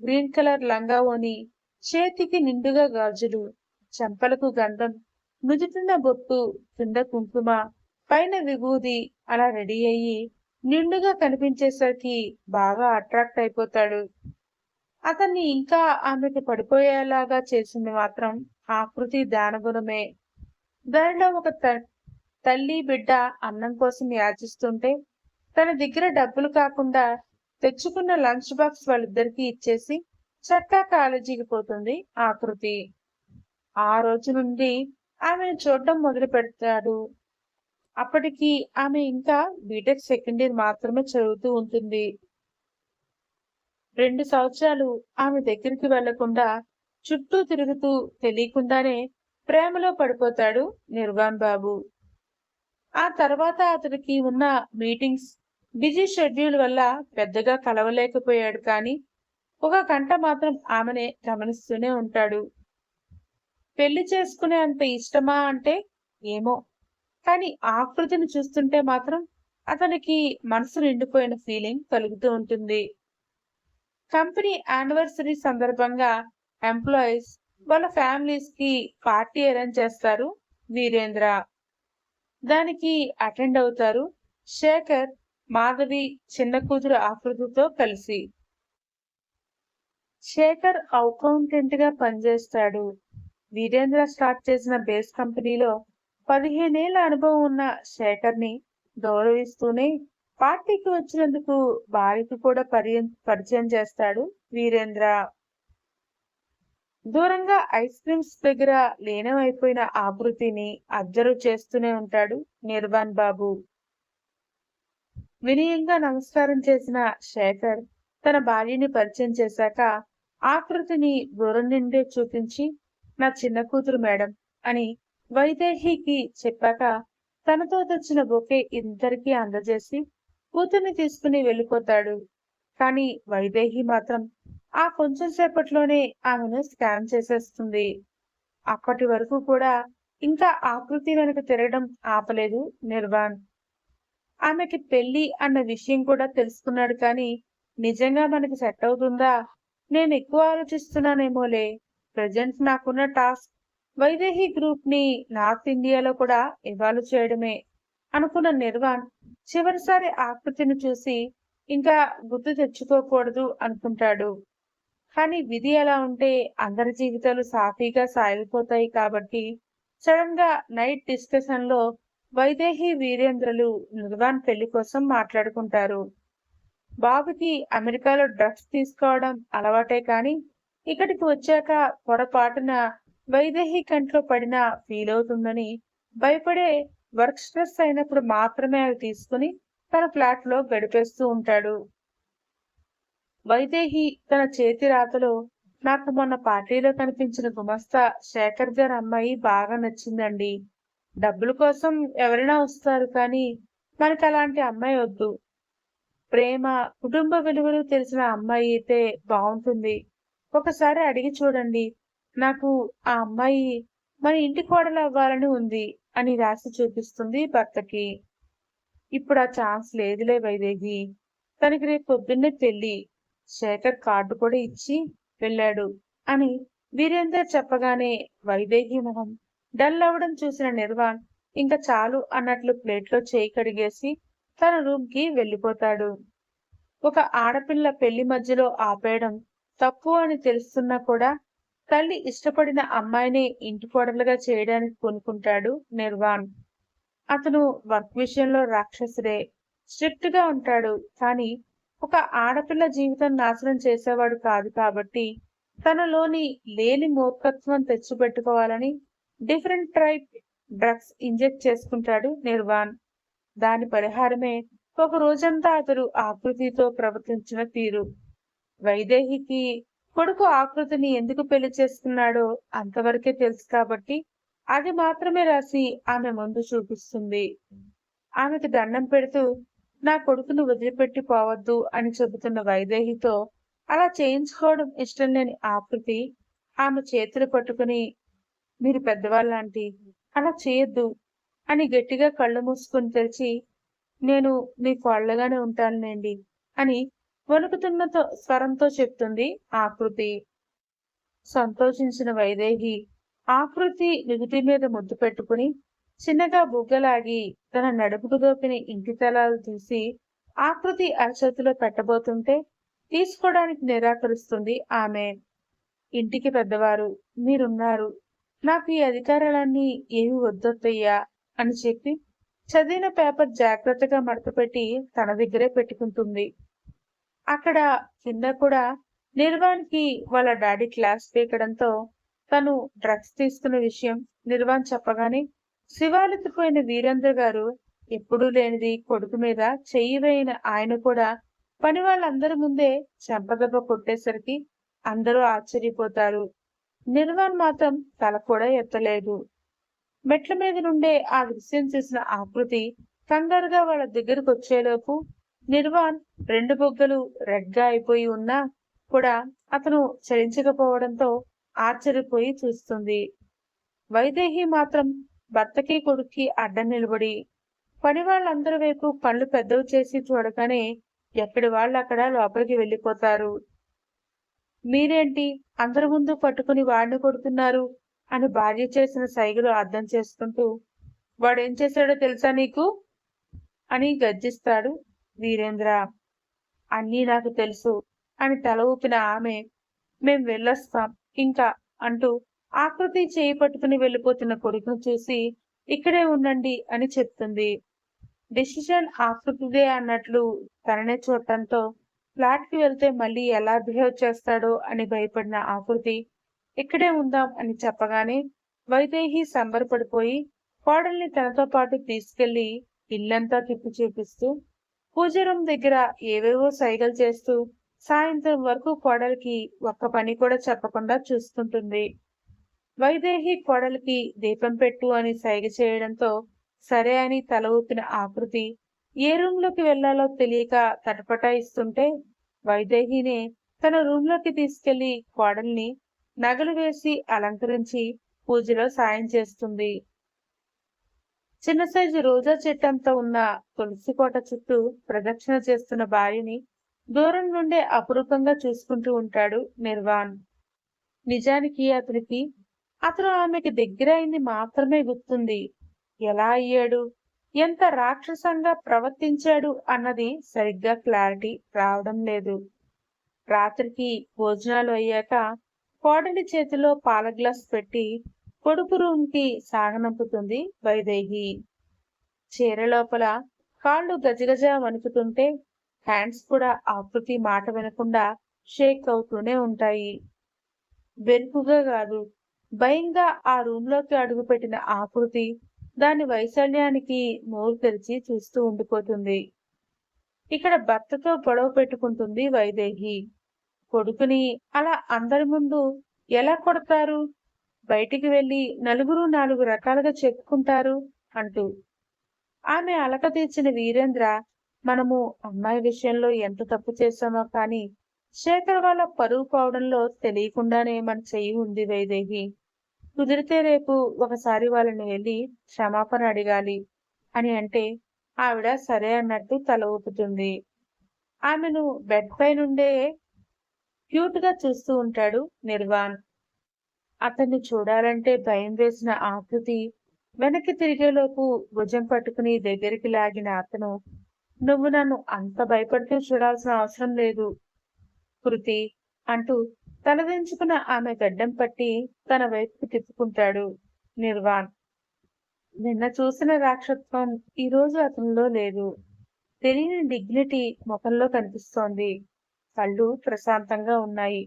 గ్రీన్ కలర్ లంగా ఓని, చేతికి నిండుగా గాజులు, చెంపలకు గంధం, నుదుటిన బొట్టు, కింద కుంకుమ, పైన విభూది అలా రెడీ అయ్యి నిండుగా కనిపించేసరికి బాగా అట్రాక్ట్ అయిపోతాడు. అతన్ని ఇంకా ఆమెకు పడిపోయేలాగా చేసింది మాత్రం ఆకృతి దానగుణమే. దానిలో ఒక తల్లి బిడ్డ అన్నం కోసం యాచిస్తుంటే తన దగ్గర డబ్బులు కాకుండా తెచ్చుకున్న లంచ్ బాక్స్ వాళ్ళిద్దరికి ఇచ్చేసి చక్కా కాలేజీకి పోతుంది ఆకృతి. ఆ రోజు నుండి ఆమెను చూడడం మొదలు పెడతాడు. అప్పటికి ఆమె ఇంకా బీటెక్ సెకండ్ ఇయర్ మాత్రమే చదువుతూ ఉంటుంది. 2 సంవత్సరాలు ఆమె దగ్గరికి వెళ్లకుండా చుట్టూ తిరుగుతూ తెలియకుండానే ప్రేమలో పడిపోతాడు నిర్వాణ్ బాబు. ఆ తర్వాత అతనికి ఉన్న మీటింగ్స్, బిజీ షెడ్యూల్ వల్ల పెద్దగా కలవలేకపోయాడు. కానీ ఒక గంట మాత్రం ఆమెనే గమనిస్తూనే ఉంటాడు. పెళ్లి చేసుకునే అంత ఇష్టమా అంటే ఏమో, కానీ ఆకృతిని చూస్తుంటే మాత్రం అతనికి మనసు నిండిపోయిన ఫీలింగ్ కలుగుతూ ఉంటుంది. కంపెనీ యానివర్సరీ సందర్భంగా ఎంప్లాయీస్ వాళ్ళ ఫ్యామిలీస్ కి పార్టీ అరేంజ్ చేస్తారు వీరేంద్ర. దానికి అటెండ్ అవుతారు శేఖర్, మాధవి చిన్న కూతురు ఆకృతితో కలిసి. శేఖర్ అకౌంటెంట్ గా పనిచేస్తాడు. వీరేంద్ర స్టార్ట్ చేసిన బేస్ కంపెనీలో 15 ఏళ్ల అనుభవం ఉన్న శేఖర్ ని గౌరవిస్తూనే పార్టీకి వచ్చినందుకు భార్యకు కూడా పరిచయం చేస్తాడు వీరేంద్ర. దూరంగా ఐస్ క్రీమ్స్ దగ్గర లీనమైపోయిన ఆకృతిని అబ్జర్వ్ చేస్తూనే ఉంటాడు నిర్వాణ్ బాబు. వినయంగా నమస్కారం చేసిన శేఖర్ తన భార్యని పరిచయం చేశాక ఆకృతిని దూరం నుండే చూపించి, నా చిన్న కూతురు మేడం అని వైదేహికి చెప్పాక తనతో తెచ్చిన బొకే ఇద్దరికీ అందజేసి కూతుర్ని తీసుకుని వెళ్ళిపోతాడు. కానీ వైదేహి మాత్రం ఆ కొంచెం సేపట్లోనే ఆమెను స్కాన్ చేసేస్తుంది. అప్పటి వరకు కూడా ఇంకా ఆకృతి వెనక తిరగడం ఆపలేదు నిర్వాణ్. ఆమెకి పెళ్లి అన్న విషయం కూడా తెలుసుకున్నాడు కానీ నిజంగా మనకి సెట్ అవుతుందా? నేను ఎక్కువ ఆలోచిస్తున్నానేమోలే. ప్రజెంట్ నాకున్న టాస్క్ వైదేహి గ్రూప్ ని నార్త్ ఇండియాలో కూడా ఇవాల్వ్ చేయడమే అనుకున్న నిర్వాణ్ చివరిసారి ఆకృతిని చూసి ఇంకా గుర్తు తెచ్చుకోకూడదు అనుకుంటాడు. కానీ విధి ఎలా ఉంటే అందరి జీవితాలు సాఫీగా సాగిపోతాయి కాబట్టి సడన్ గా నైట్ డిస్కషన్ లో వైదేహి వీరేంద్రలు నిర్వాణ్ పెళ్లి కోసం మాట్లాడుకుంటారు. బాబుకి అమెరికాలో డ్రగ్స్ తీసుకోవడం అలవాటే కానీ ఇక్కడికి వచ్చాక పొరపాటున వైదేహి కంట్లో పడినా ఫీల్ అవుతుందని భయపడే వర్క్ స్ట్రెస్ అయినప్పుడు మాత్రమే అవి తీసుకుని తన ఫ్లాట్ లో గడిపేస్తూ ఉంటాడు. వైదేహి తన చేతి రాతలో, నాకు మొన్న పార్టీలో కనిపించిన గుమస్తా శేఖర్ గారి అమ్మాయి బాగా నచ్చిందండి. డబ్బుల కోసం ఎవరైనా వస్తారు కానీ మనకి అలాంటి అమ్మాయి వద్దు. ప్రేమ, కుటుంబ విలువలు తెలిసిన అమ్మాయి అయితే బాగుంటుంది. ఒకసారి అడిగి చూడండి. నాకు ఆ అమ్మాయి మన ఇంటి కోడలు అవ్వాలని ఉంది అని రాసి చూపిస్తుంది భర్తకి. ఇప్పుడు ఆ ఛాన్స్ లేదులే వైదేహి. తనకి రేపు పొద్దున్నే పెళ్లి. శేఖర్ కార్డు కూడా ఇచ్చి వెళ్ళాడు అని వీరేందర్ చెప్పగానే వైదేహి మొహం డల్ అవ్వడం చూసిన నిర్వాణ్ ఇంకా చాలు అన్నట్లు ప్లేట్లో చేయి కడిగేసి తన రూమ్ కి వెళ్ళిపోతాడు. ఒక ఆడపిల్ల పెళ్లి మధ్యలో ఆపేయడం తప్పు అని తెలుస్తున్నా కూడా తల్లి ఇష్టపడిన అమ్మాయిని ఇంటి కోడలుగా చేయడానికి కొనుక్కుంటాడు నిర్వాణ్. అతను వర్క్ విషయంలో రాక్షసుడే, స్ట్రిక్ట్ గా ఉంటాడు. కానీ ఒక ఆడపిల్ల జీవితం నాశనం చేసేవాడు కాదు కాబట్టి తనలోని లేని మూర్ఖత్వం తెచ్చిపెట్టుకోవాలని డిఫరెంట్ టైప్ డ్రగ్స్ ఇంజెక్ట్ చేసుకుంటాడు నిర్వాణ్. దాని పరిహారమే ఒక రోజంతా అతడు ఆకృతితో ప్రవర్తించిన తీరు. వైదేహికి కొడుకు ఆకృతిని ఎందుకు పెళ్లి చేసుకున్నాడో అంతవరకే తెలుసు కాబట్టి అది మాత్రమే రాసి ఆమె ముందు చూపిస్తుంది. ఆమెకు దండం పెడుతూ నా కొడుకును వదిలిపెట్టి పోవద్దు అని చెబుతున్న వైదేహితో అలా చేయించుకోవడం ఇష్టం లేని ఆకృతి ఆమె చేతులు పట్టుకుని, మీరు పెద్దవాళ్ళంటి అలా చేయొద్దు అని గట్టిగా కళ్ళు మూసుకుని తెరిచి, నేను మీ కోళ్ళగానే ఉంటానులేండి అని వణుకుతున్న స్వరంతో చెప్తుంది ఆకృతి. సంతోషించిన వైదేహి ఆకృతి నుదుటి మీద ముద్దు పెట్టుకుని చిన్నగా బుగ్గలాగి తన నడుపుకు దోపిన ఇంటి తలాలు తీసి ఆకృతి అరచేతిలో పెట్టబోతుంటే తీసుకోవడానికి నిరాకరిస్తుంది ఆమె. ఇంటికి పెద్దవారు మీరున్నారు, నాకు ఈ అధికారాలన్నీ ఏమి వద్దొద్దయ్యా అని చెప్పి చదివిన పేపర్ జాగ్రత్తగా మడతపెట్టి తన దగ్గరే పెట్టుకుంటుంది. అక్కడ కింద కూడా నిర్వాణ్కి వాళ్ళ డాడీ క్లాస్ పీకడంతో తను డ్రగ్స్ తీసుకున్న విషయం నిర్వాణ్ చెప్పగానే శివాలెత్తిపోయిన వీరేంద్ర గారు ఎప్పుడూ లేనిది కొడుకు మీద చెయ్యి వేయిన ఆయన కూడా పని వాళ్ళందరి ముందే చెంపదెబ్బ కొట్టేసరికి అందరూ ఆశ్చర్యపోతారు. నిర్వాణ్ మాత్రం తల కూడా ఎత్తలేదు. మెట్ల మీద నుండే ఆ దృశ్యం చూసిన ఆకృతి కంగారుగా వాళ్ళ దగ్గరకు వచ్చేలోపు నిర్వాణ్ రెండు బొగ్గలు రెడ్గా అయిపోయి ఉన్నా కూడా అతను చలించకపోవడంతో ఆశ్చర్యపోయి చూస్తుంది. వైదేహి మాత్రం భర్తకి కొడుక్కి అడ్డం నిలబడి పని వాళ్ళందరి వైపు కళ్ళు పెద్దవి చేసి చూడగానే ఎక్కడి వాళ్ళు అక్కడ లోపలికి వెళ్ళిపోతారు. మీరేంటి అందరి ముందు పట్టుకుని వాడిని కొడుతున్నారు అని భార్య చేసిన సైగలు అర్థం చేసుకుంటూ, వాడేం చేశాడో తెలుసా నీకు అని గర్జిస్తాడు వీరేంద్ర. అన్నీ నాకు తెలుసు అని తల ఊపిన ఆమె, మేం వెళ్ళొస్తాం ఇంకా అంటూ ఆకృతి చేయి పట్టుకుని వెళ్ళిపోతున్న కొడుకును చూసి ఇక్కడే ఉండండి అని చెప్తుంది. డిసిషన్ ఆకృతిదే అన్నట్లు తననే చూడటంతో ఫ్లాట్ కి వెళ్తే మళ్ళీ ఎలా బిహేవ్ చేస్తాడో అని భయపడిన ఆకృతి ఇక్కడే ఉందాం అని చెప్పగానే వైదేహి సంబరపడిపోయి కోడల్ని తనతో పాటు తీసుకెళ్లి ఇల్లంతా తిప్పి చూపిస్తూ పూజ రూమ్ దగ్గర ఏవేవో సైగలు చేస్తూ సాయంత్రం వరకు కోడలికి ఒక్క పని కూడా చెప్పకుండా చూస్తుంటుంది. వైదేహి కోడలికి దీపం పెట్టు అని సైగ చేయడంతో సరే అని తల ఊపిన ఆకృతి ఏ రూమ్ లోకి వెళ్లాలో తెలియక తటపటాయిస్తుంటే వైదేహినే తన రూమ్ లోకి తీసుకెళ్లి కోడల్ని నగలు వేసి అలంకరించి పూజలో సాయం చేస్తుంది. చిన్న సైజు రోజా చెట్టంతా ఉన్న తులసి కోట చుట్టూ ప్రదక్షిణ చేస్తున్న భార్యని దూరం నుండే అపురూపంగా చూసుకుంటూ ఉంటాడు నిర్వాణ్. నిజానికి అతను ఆమెకి దగ్గర అయింది మాత్రమే గుర్తుంది. ఎలా అయ్యాడు, ఎంత రాక్షసంగా ప్రవర్తించాడు అన్నది సరిగ్గా క్లారిటీ రావడం లేదు. రాత్రికి భోజనాలు అయ్యాక కోడలి చేతిలో పాల గ్లాస్ పెట్టి కొడుకు రూమ్ కి సాగనంపుతుంది వైదేహి. చీర లోపల కాళ్ళు గజగజ వణుకుతుంటే హ్యాండ్స్ కూడా ఆకృతి మాట వినకుండా షేక్ అవుతూనే ఉంటాయి. వెనుకుగా కాదు, భయంగా ఆ రూమ్ లోకి అడుగుపెట్టిన ఆకృతి దాని వైశాల్యానికి నోరు తెరిచి చూస్తూ ఉండిపోతుంది. ఇక్కడ భర్తతో గొడవ పెట్టుకుంటుంది వైదేహి. కొడుకుని అలా అందరి ముందు ఎలా కొడతారు, బయటికి వెళ్లి నలుగురు నాలుగు రకాలుగా చెప్పుకుంటారు అంటూ. ఆమె అలక తీర్చిన వీరేంద్ర మనము అమ్మాయి విషయంలో ఎంత తప్పు చేశామో కానీ శేఖర్ వాళ్ళ పరువు పోవడంలో తెలియకుండానే మన చెయ్యి ఉంది వైదేహి. కుదిరితే రేపు ఒకసారి వాళ్ళని వెళ్ళి క్షమాపణ అడగాలి అని అంటే ఆవిడ సరే అన్నట్టు తల ఊపుతుంది. ఆమెను బెడ్ పై నుండే క్యూట్ గా చూస్తూ ఉంటాడు నిర్వాణ్. అతన్ని చూడాలంటే భయం వేసిన ఆకృతి వెనక్కి తిరిగేలోపు భుజం పట్టుకుని దగ్గరికి లాగిన అతను, నువ్వు నన్ను అంత భయపడుతూ చూడాల్సిన అవసరం లేదు కృతి అంటూ తలదించుకున్న ఆమె గడ్డం పట్టి తన వైపుకు తిప్పుకుంటాడు నిర్వాణ్. నిన్న చూసిన రాక్షత్వం ఈరోజు అతనిలో లేదు. తెలియని డిగ్నిటీ ముఖంలో కనిపిస్తోంది. కళ్ళు ప్రశాంతంగా ఉన్నాయి.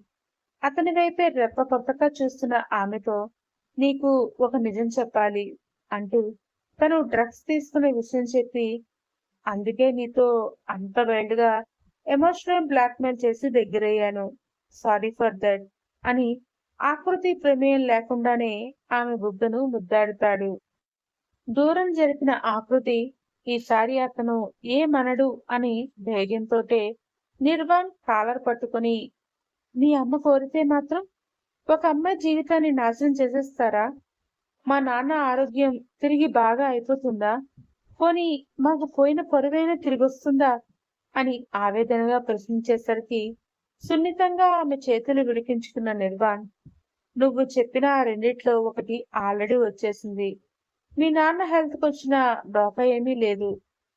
అతని వైపే రెప్పపప్పగా చూస్తున్న ఆమెతో, నీకు ఒక నిజం చెప్పాలి అంటూ తను డ్రగ్స్ తీసుకునే విషయం చెప్పి, అందుకే నీతో అంత వైల్డ్ గా ఎమోషనల్ బ్లాక్మెయిల్ చేసి దగ్గరయ్యాను, సారీ ఫర్ దట్ అని ఆకృతి ప్రమేయం లేకుండానే ఆమె బుగ్గను ముద్దాడుతాడు. దూరం జరిపిన ఆకృతి ఈసారి అతను ఏమనడు అని ధైర్యంతోటే నిర్వాణ్ కాలర్ పట్టుకుని, మీ అమ్మ కోరితే మాత్రం ఒక అమ్మాయి జీవితాన్ని నాశనం చేసేస్తారా? మా నాన్న ఆరోగ్యం తిరిగి బాగా అయిపోతుందా? పోనీ మాకు పోయిన పరువైనా తిరిగొస్తుందా అని ఆవేదనగా ప్రశ్నించేసరికి సున్నితంగా ఆమె చేతులు విడిపించుకున్న నిర్వాణ్, నువ్వు చెప్పిన ఆ రెండిట్లో ఒకటి ఆల్రెడీ వచ్చేసింది. మీ నాన్న హెల్త్ వచ్చిన డోకా ఏమీ లేదు.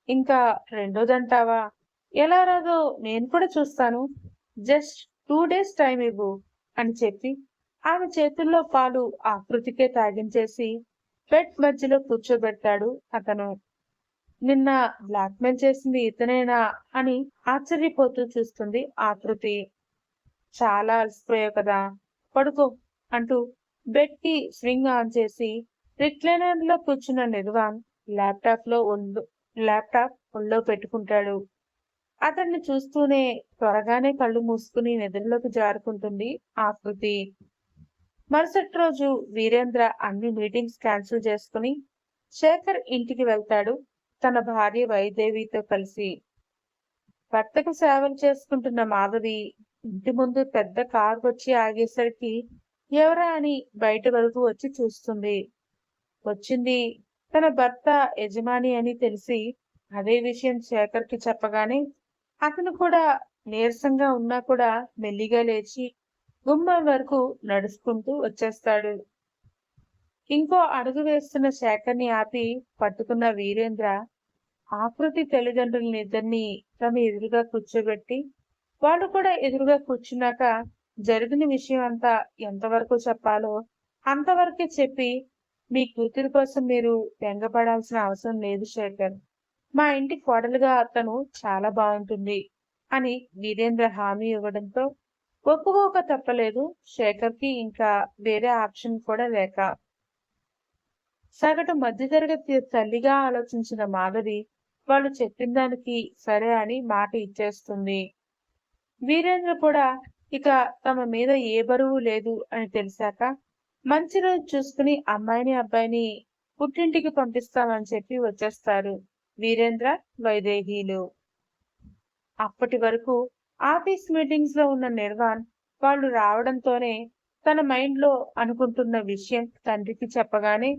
ఇంకా రెండోదంటావా? ఎలా రాదో నేను కూడా చూస్తాను. జస్ట్ 2 days టైం ఇవ్వు అని చెప్పి ఆమె చేతుల్లో పాలు ఆకృతికే తాగించేసి బెడ్ మధ్యలో కూర్చోబెడతాడు అతను. నిన్న బ్లాక్మెయిల్ చేసింది ఇతనేనా అని ఆశ్చర్యపోతూ చూస్తుంది ఆకృతి. చాలా అలసిపోయావు కదా, పడుకో అంటూ బెడ్ కి స్వింగ్ ఆన్ చేసి రిక్లైనర్ లో కూర్చున్న నిర్వాణ్ ల్యాప్టాప్ ఒళ్ళో పెట్టుకుంటాడు. అతన్ని చూస్తూనే త్వరగానే కళ్ళు మూసుకుని నిద్రలోకి జారుకుంటుంది ఆకృతి. మరుసటి రోజు వీరేంద్ర అన్ని మీటింగ్స్ క్యాన్సిల్ చేసుకుని శేఖర్ ఇంటికి వెళ్తాడు తన భార్య వైదేవితో కలిసి. భర్తకు సేవలు చేసుకుంటున్న మాధవి ఇంటి ముందు పెద్ద కారు వచ్చి ఆగేసరికి ఎవరా అని బయట వరకు వచ్చి చూస్తుంది. వచ్చింది తన భర్త యజమాని అని తెలిసి అదే విషయం శేఖర్ కి చెప్పగానే అతను కూడా నీరసంగా ఉన్నా కూడా మెల్లిగా లేచి గుమ్మం వరకు నడుచుకుంటూ వచ్చేస్తాడు. ఇంకో అడుగు వేస్తున్న శేఖర్ని ఆపి పట్టుకున్న వీరేంద్ర ఆకృతి తల్లిదండ్రులని ఇద్దరిని తమ ఎదురుగా కూర్చోబెట్టి వాళ్ళు కూడా ఎదురుగా కూర్చున్నాక జరిగిన విషయం అంతా ఎంతవరకు చెప్పాలో అంతవరకే చెప్పి, మీ కూతురు కోసం మీరు బెంగపడాల్సిన అవసరం లేదు శేఖర్. మా ఇంటి కోడలుగా అతను చాలా బాగుంటుంది అని వీరేంద్ర హామీ ఇవ్వడంతో ఒప్పుకోక తప్పలేదు శేఖర్‌కి ఇంకా వేరే ఆప్షన్ కూడా లేక. సగటు మధ్యతరగతి తల్లిగా ఆలోచించిన మాధవి వాళ్ళు చెప్పిన దానికి సరే అని మాట ఇచ్చేస్తుంది. వీరేంద్ర కూడా ఇక తమ మీద ఏ బరువు లేదు అని తెలిసాక మంచి రోజు చూసుకుని అమ్మాయిని అబ్బాయిని పుట్టింటికి పంపిస్తామని చెప్పి వచ్చేస్తారు వీరేంద్ర, వైదేహీలు. అప్పటి వరకు ఆఫీస్ మీటింగ్స్ లో ఉన్న నిర్వాణ్ వాళ్ళు రావడంతోనే తన మైండ్ లో అనుకుంటున్న విషయం తండ్రికి చెప్పగానే,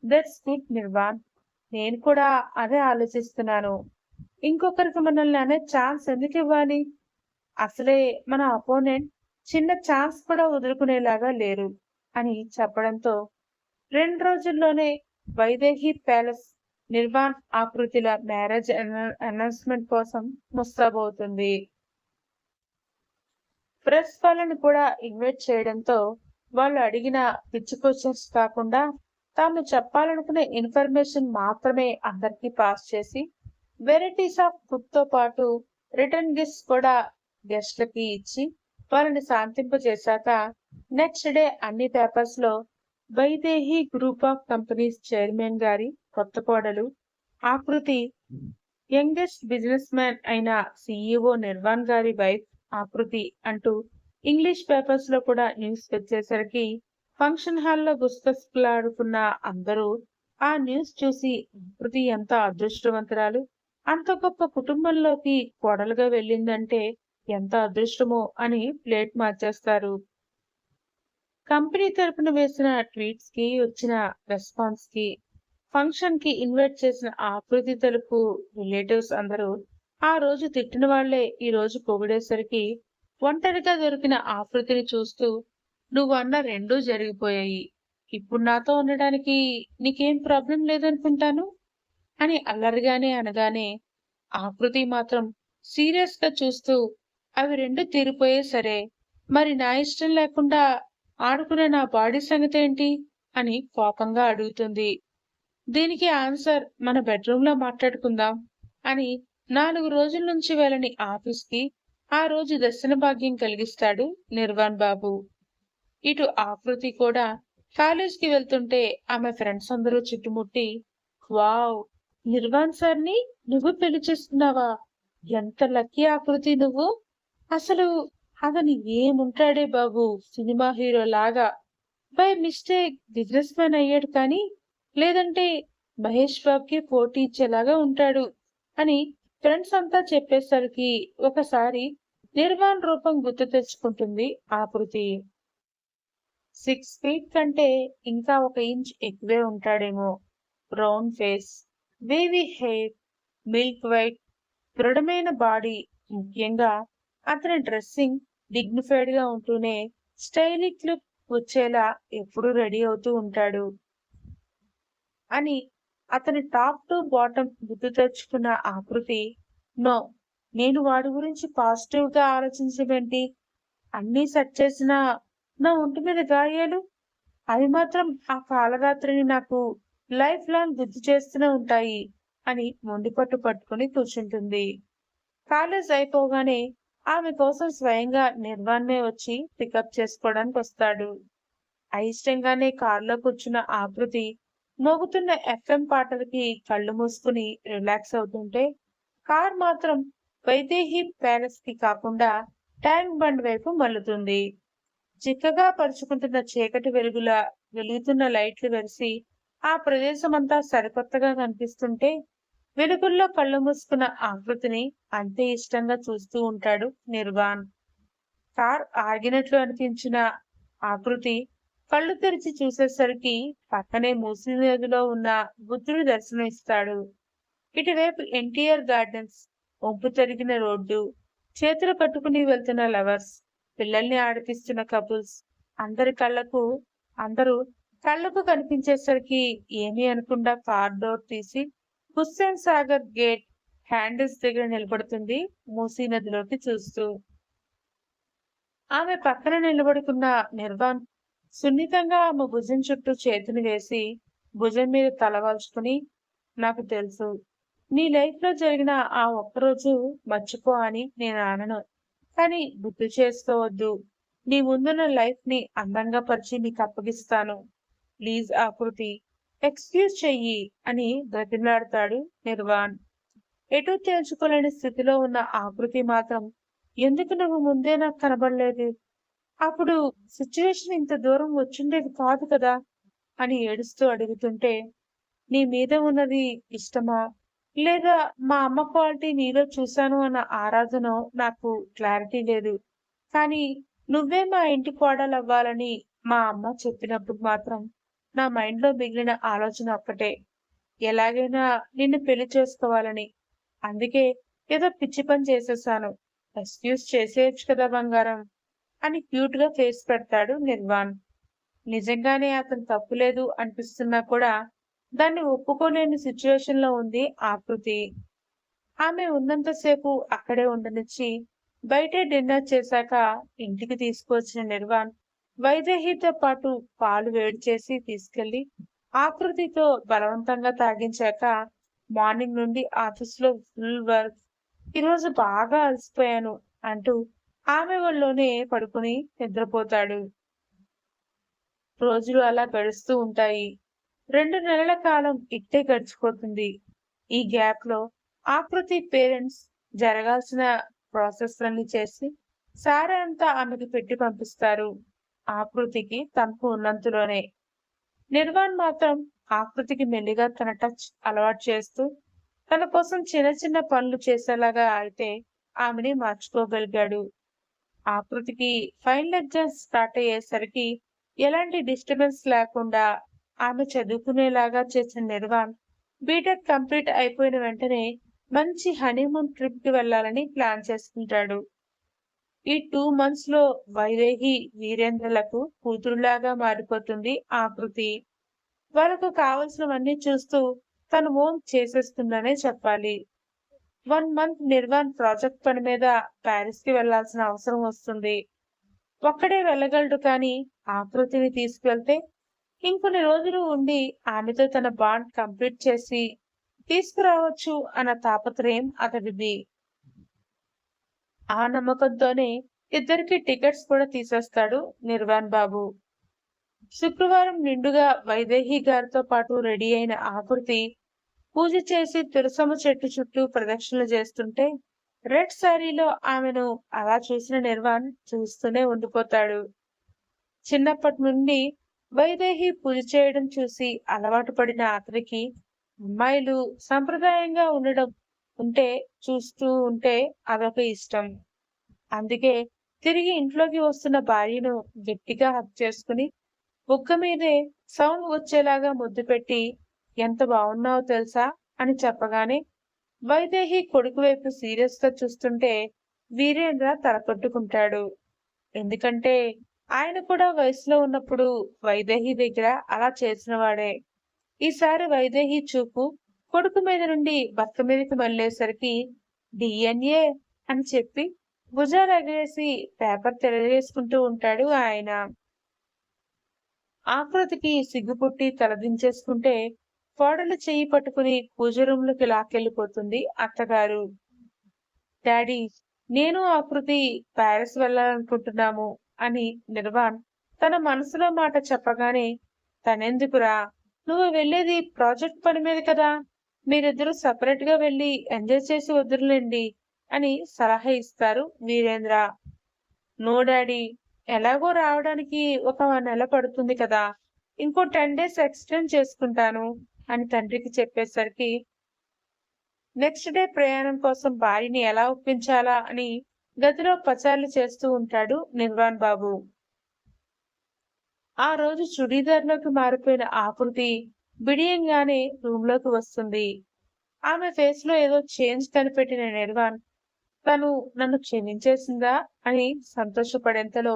దట్స్ గుడ్ నిర్వాణ్, నేను కూడా అదే ఆలోచిస్తున్నాను. ఇంకొకరికి మనల్ని అనే ఛాన్స్ ఎందుకు ఇవ్వాలి? అసలే మన అపోనెంట్ చిన్న ఛాన్స్ కూడా వదులుకునేలాగా లేరు అని చెప్పడంతో 2 రోజుల్లోనే వైదేహి ప్యాలెస్ నిర్వాణ్ ఆకృతిల మ్యారేజ్ అనౌన్స్మెంట్ కోసం ముస్తాబవుతుంది. ప్రెస్ వాళ్ళని కూడా ఇన్వైట్ చేయడంతో వాళ్ళు అడిగిన పిచ్చి క్వశ్చన్స్ కాకుండా తాము చెప్పాలనుకునే ఇన్ఫర్మేషన్ మాత్రమే అందరికీ పాస్ చేసి వెరైటీస్ ఆఫ్ ఫుడ్ తో పాటు రిటర్న్ గిఫ్ట్స్ కూడా గెస్ట్లకి ఇచ్చి వాళ్ళని శాంతింపజేశాక నెక్స్ట్ డే అన్ని పేపర్స్ లో Vaidehi group of companies chairman గారి కొత్త కోడలు ఆకృతి, యంగెస్ట్ బిజినెస్ మ్యాన్ అయిన సిఇఓ నిర్వాణ్ గారి వైఫ్ ఆకృతి అంటూ ఇంగ్లీష్ పేపర్స్ లో కూడా న్యూస్ వచ్చేసరికి ఫంక్షన్ హాల్లో గుసగుసలాడుకున్న అందరూ ఆ న్యూస్ చూసి ఆకృతి ఎంత అదృష్టవంతురాలు, అంత గొప్ప కుటుంబంలోకి కోడలుగా వెళ్ళిందంటే ఎంత అదృష్టమో అని ప్లేట్ మార్చేస్తారు. కంపెనీ తరపున వేసిన ట్వీట్స్ కి వచ్చిన రెస్పాన్స్ కి, ఫంక్షన్ కి ఇన్వైట్ చేసిన ఆకృతి తరపు రిలేటివ్స్ అందరూ ఆ రోజు తిట్టిన వాళ్లే ఈ రోజు పొగిడేసరికి ఒంటరిగా దొరికిన ఆకృతిని చూస్తూ, నువ్వు అన్న రెండూ జరిగిపోయాయి, ఇప్పుడు నాతో ఉండడానికి నీకేం ప్రాబ్లం లేదనుకుంటాను అని అల్లరిగానే అనగానే ఆకృతి మాత్రం సీరియస్ గా చూస్తూ, అవి రెండు తీరిపోయే సరే, మరి నా ఇష్టం లేకుండా ఆడుకునే నా బాడీ సంగతి ఏంటి అని కోపంగా అడుగుతుంది. దీనికి ఆన్సర్ మన బెడ్రూమ్ లో మాట్లాడుకుందాం అని 4 రోజుల నుంచి వెళ్ళని ఆఫీస్ కి ఆ రోజు దర్శన భాగ్యం కలిగిస్తాడు నిర్వాణ్ బాబు. ఇటు ఆకృతి కూడా కాలేజ్ కి వెళ్తుంటే ఆమె ఫ్రెండ్స్ అందరూ చుట్టుముట్టి, వావ్, నిర్వాణ్ సార్ ని నువ్వు పెళ్లి చేస్తున్నావా, ఎంత లక్కీ ఆకృతి నువ్వు, అసలు అతను ఏముంటాడే బాబు, సినిమా హీరో లాగా, బై మిస్టేక్ బిజినెస్ మ్యాన్ అయ్యాడు కానీ లేదంటే మహేష్ బాబుకి పోటీ ఇచ్చేలాగా ఉంటాడు అని ఫ్రెండ్స్ అంతా చెప్పేసరికి ఒకసారి నిర్వాణ్ రూపం గుర్తు తెచ్చుకుంటుంది ఆకృతి. 6 ఫీట్ కంటే ఇంకా 1 ఇంచ్ ఎక్కువే ఉంటాడేమో. Brown face, wavy hair, milk white, దృఢమైన బాడీ, ముఖ్యంగా అతని డ్రెస్సింగ్ డిగ్నిఫైడ్ గా ఉంటూనే స్టైలిష్ లుక్ వచ్చేలా ఎప్పుడూ రెడీ అవుతూ ఉంటాడు అని అతని టాప్ టు బాటం గుర్తు తెచ్చుకున్న ఆకృతి, నో, నేను వాడి గురించి పాజిటివ్ గా ఆలోచించబేంటి, అన్నీ సెట్ చేసిన నా ఒంటి మీద గాయాలు, అవి మాత్రం ఆ కాలరాత్రిని నాకు లైఫ్ లాంగ్ గుర్తు చేస్తూనే ఉంటాయి అని మొండిపట్టు పట్టుకుని కూర్చుంటుంది. కాలేజ్ అయిపోగానే ఆమె కోసం స్వయంగా నిర్వాణ్మే వచ్చి పికప్ చేసుకోవడానికి వస్తాడు. అయిష్టంగానే కారులో కూర్చున్న ఆకృతి మోగుతున్న ఎఫ్ఎం పాటలకి కళ్ళు మూసుకుని రిలాక్స్ అవుతుంటే కార్ మాత్రం వైదేహి ప్యాలెస్ కి కాకుండా ట్యాంక్ బండ్ వైపు మల్లుతుంది. చిక్కగా పరుచుకుంటున్న చీకటి వెలుగుతున్న లైట్లు వెలిసి ఆ ప్రదేశమంతా సరికొత్తగా కనిపిస్తుంటే వెలుగుల్లో కళ్ళు మూసుకున్న ఆకృతిని అంతే ఇష్టంగా చూస్తూ ఉంటాడు నిర్వాణ్. కార్ ఆగినట్లు అనిపించిన ఆకృతి కళ్ళు తెరిచి చూసేసరికి పక్కనే మూసీ నదిలో ఉన్న బుద్ధుడు దర్శనమిస్తాడు. ఇటువైపు ఎన్టీఆర్ గార్డెన్స్, ఒంపు తరిగిన రోడ్డు, చేతులు కట్టుకుని వెళ్తున్న లవర్స్, పిల్లల్ని ఆడిపిస్తున్న కపుల్స్, అందరూ కళ్ళకు కనిపించేసరికి ఏమీ అనకుండా కార్ డోర్ తీసి హుస్సేన్ సాగర్ గేట్ హ్యాండిల్స్ దగ్గర నిలబడుతుంది మూసీ నదిలోకి చూస్తూ. ఆమె పక్కన నిలబడుకున్న నిర్వాణ్ సున్నితంగా ఆమె భుజం చుట్టూ చేతిని వేసి భుజం మీద తలవాల్చుకుని, నాకు తెలుసు నీ లైఫ్ లో జరిగిన ఆ ఒక్కరోజు మర్చిపో అని నేను అనను, కానీ గుర్తు చేసుకోవద్దు. నీ ముందున్న లైఫ్ ని అందంగా పరిచి నీకు అప్పగిస్తాను. ప్లీజ్ ఆకృతి, ఎక్స్‌క్యూజ్ చెయ్యి అని బ్రతిమలాడతాడు నిర్వాణ్. ఎటూ తేల్చుకోలేని స్థితిలో ఉన్న ఆకృతి మాత్రం ఎందుకు నువ్వు ముందే నాకు కనబడలేదు? అప్పుడు సిట్యుయేషన్ ఇంత దూరం వచ్చుండేది కాదు కదా! అని ఏడుస్తూ అడుగుతుంటే, నీ మీద ఉన్నది ఇష్టమా? లేదా మా అమ్మ క్వాలిటీ నీలో చూశాను అన్న ఆరాధన నాకు క్లారిటీ లేదు. కానీ నువ్వే మా ఇంటి కోడలవ్వాలని మా అమ్మ చెప్పినప్పుడు మాత్రం నా మైండ్‌లో మిగిలిన ఆలోచన ఒక్కటే. ఎలాగైనా నిన్ను పెళ్లి చేసుకోవాలని. అందుకే ఏదో పిచ్చి పని చేసేసాను. ఎక్స్‌క్యూజ్ చేసేయొచ్చు కదా బంగారం అని క్యూట్‌గా ఫేస్ పెడతాడు నిర్వాణ్. నిజంగానే అతను తప్పు లేదు అనిపిస్తున్నా కూడా దాన్ని ఒప్పుకోలేని సిట్యుయేషన్‌లో ఉంది ఆకృతి. ఆమె ఉన్నంత సేపు అక్కడే ఉండనిచ్చి బయటే డిన్నర్ చేశాక ఇంటికి తీసుకువచ్చిన నిర్వాణ్ వైదేహితో పాటు పాలు వేడి చేసి తీసుకెళ్లి ఆకృతితో బలవంతంగా తాగించాక మార్నింగ్ నుండి ఆఫీస్‌లో ఫుల్ వర్క్. ఈరోజు బాగా అలసిపోయాను అంటూ ఆమె ఒళ్ళోనే పడుకుని నిద్రపోతాడు. రోజులు అలా గడుస్తూ ఉంటాయి. 2 నెలల కాలం ఇట్టే గడిచిపోతుంది. ఈ గ్యాప్‌లో ఆకృతి పేరెంట్స్ జరగాల్సిన ప్రాసెస్‌లన్నీ చేసి సారె అంతా ఆమెకు పెట్టి పంపిస్తారు. ఆకృతికి తనకు ఉన్నంతలోనే. నిర్వాణ్ మాత్రం ఆకృతికి మెల్లిగా తన టచ్ అలవాటు చేస్తూ తన కోసం చిన్న చిన్న పనులు చేసేలాగా అయితే ఆమెని మార్చుకోగలిగాడు. ఆకృతికి ఫైనల్ ఎగ్జామ్స్ స్టార్ట్ అయ్యేసరికి ఎలాంటి డిస్టర్బెన్స్ లేకుండా ఆమె చదువుకునేలాగా చేసిన నిర్వాణ్ బీటెక్ కంప్లీట్ అయిపోయిన వెంటనే మంచి హనీమూన్ ట్రిప్ కి వెళ్లాలని ప్లాన్ చేసుకుంటాడు. ఈ 2 మంత్స్ లో వైదేహి వీరేంద్రలకు కూతురులాగా మారిపోతుంది ఆకృతి. వాళ్ళకు కావలసినవన్నీ చూస్తూ తను ఓన్ చేసేస్తుందనే చెప్పాలి. 1 మంత్ నిర్వాణ్ ప్రాజెక్ట్ పని మీద ప్యారిస్ కి వెళ్లాల్సిన అవసరం వస్తుంది. ఒక్కడే వెళ్ళగలడు కానీ ఆకృతిని తీసుకువెళ్తే ఇంకొన్ని రోజులు ఉండి ఆమెతో తన బాండ్ కంప్లీట్ చేసి తీసుకురావచ్చు అన్న తాపత్రయం అతడిది. ఆ నమ్మకంతోనే ఇద్దరికి టికెట్స్ కూడా తీసేస్తాడు నిర్వాణ్ బాబు. శుక్రవారం నిండుగా వైదేహి గారితో పాటు రెడీ అయిన ఆకృతి పూజ చేసి తులసమ్మ చెట్టు చుట్టూ ప్రదక్షిణలు చేస్తుంటే రెడ్ శారీలో ఆమెను అలా చూసిన నిర్వాణ్ చూస్తూనే ఉండిపోతాడు. చిన్నప్పటి నుండి వైదేహి పూజ చేయడం చూసి అలవాటు పడిన అతనికి అమ్మాయిలు సంప్రదాయంగా ఉండడం ఉంటే చూస్తూ ఉంటే అదొక ఇష్టం. అందుకే తిరిగి ఇంట్లోకి వస్తున్న భార్యను గట్టిగా హగ్ చేసుకుని బుగ్గ మీదే సౌండ్ వచ్చేలాగా ముద్దు పెట్టి ఎంత బాగున్నావో తెలుసా అని చెప్పగానే వైదేహి కొడుకు వైపు సీరియస్ గా చూస్తుంటే వీరేంద్ర తలకొట్టుకుంటాడు. ఎందుకంటే ఆయన కూడా వయసులో ఉన్నప్పుడు వైదేహి దగ్గర అలా చేసినవాడే. ఈసారి వైదేహి చూపు కొడుకు మీద నుండి భర్త మీదకి మళ్ళేసరికి డిఎన్ఏ అని చెప్పి భుజాలు ఎగరేసి పేపర్ తెలియజేసుకుంటూ ఉంటాడు ఆయన. ఆకృతికి సిగ్గుపుట్టి తలదించేసుకుంటే కోడలు చెయ్యి పట్టుకుని పూజ రూమ్ లోకి లాక్కెళ్ళిపోతుంది అత్తగారు. డాడీ, నేను ఆకృతి ప్యారిస్ వెళ్ళాలనుకుంటున్నాము అని నిర్వాణ్ తన మనసులో మాట చెప్పగానే తనెందుకురా, నువ్వు వెళ్ళేది ప్రాజెక్ట్ పని మీద కదా, మీరిద్దరూ సపరేట్ గా వెళ్ళి ఎంజాయ్ చేసి వద్దురులేండి అని సలహా ఇస్తారు వీరేంద్ర. నో డాడీ, ఎలాగో రావడానికి ఒక నెల పడుతుంది కదా, ఇంకో 10 డేస్ ఎక్స్టెండ్ చేసుకుంటాను అని తండ్రికి చెప్పేసరికి నెక్స్ట్ డే ప్రయాణం కోసం భార్యని ఎలా ఒప్పించాలా అని గదిలో పచార్లు చేస్తూ ఉంటాడు నిర్వాణ్ బాబు. ఆ రోజు చుడీదార్లోకి మారిపోయిన ఆకృతి బిడియంగానే రూమ్ లోకి వస్తుంది. ఆమె ఫేస్ లో ఏదో చేంజ్ కనిపెట్టిన నిర్వాణ్ తను నన్ను క్షమించేసిందా అని సంతోషపడేంతలో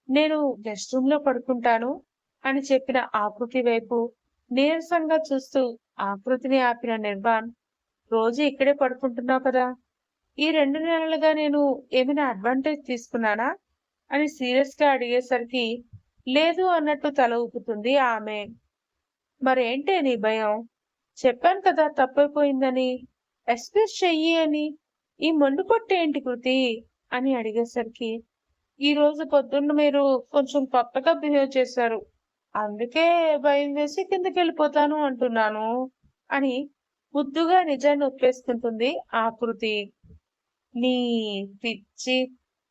నేను గెస్ట్ రూమ్ లో పడుకుంటాను అని చెప్పిన ఆకృతి వైపు నీరసంగా చూస్తూ ఆకృతిని ఆపిన నిర్వాణ్, రోజు ఇక్కడే పడుకుంటున్నావు కదా, ఈ 2 నెలలుగా నేను ఏమైనా అడ్వాంటేజ్ తీసుకున్నానా అని సీరియస్ గా అడిగేసరికి లేదు అన్నట్టు తల ఊపుతుంది ఆమె. మరేంటే నీ భయం? చెప్పాను కదా తప్పైపోయిందని, ఎక్స్‌క్యూజ్ చెయ్యి అని. ఈ మొండిపట్టు ఏంటి కృతి అని అడిగేసరికి, ఈ రోజు పొద్దున్న మీరు కొంచెం కొత్తగా బిహేవ్ చేశారు. అందుకే భయం వేసి కిందకెళ్ళిపోతాను అంటున్నాను అని ముద్దుగా నిజాన్ని ఒప్పేసుకుంటుంది ఆకృతి. నీ పిచ్చి!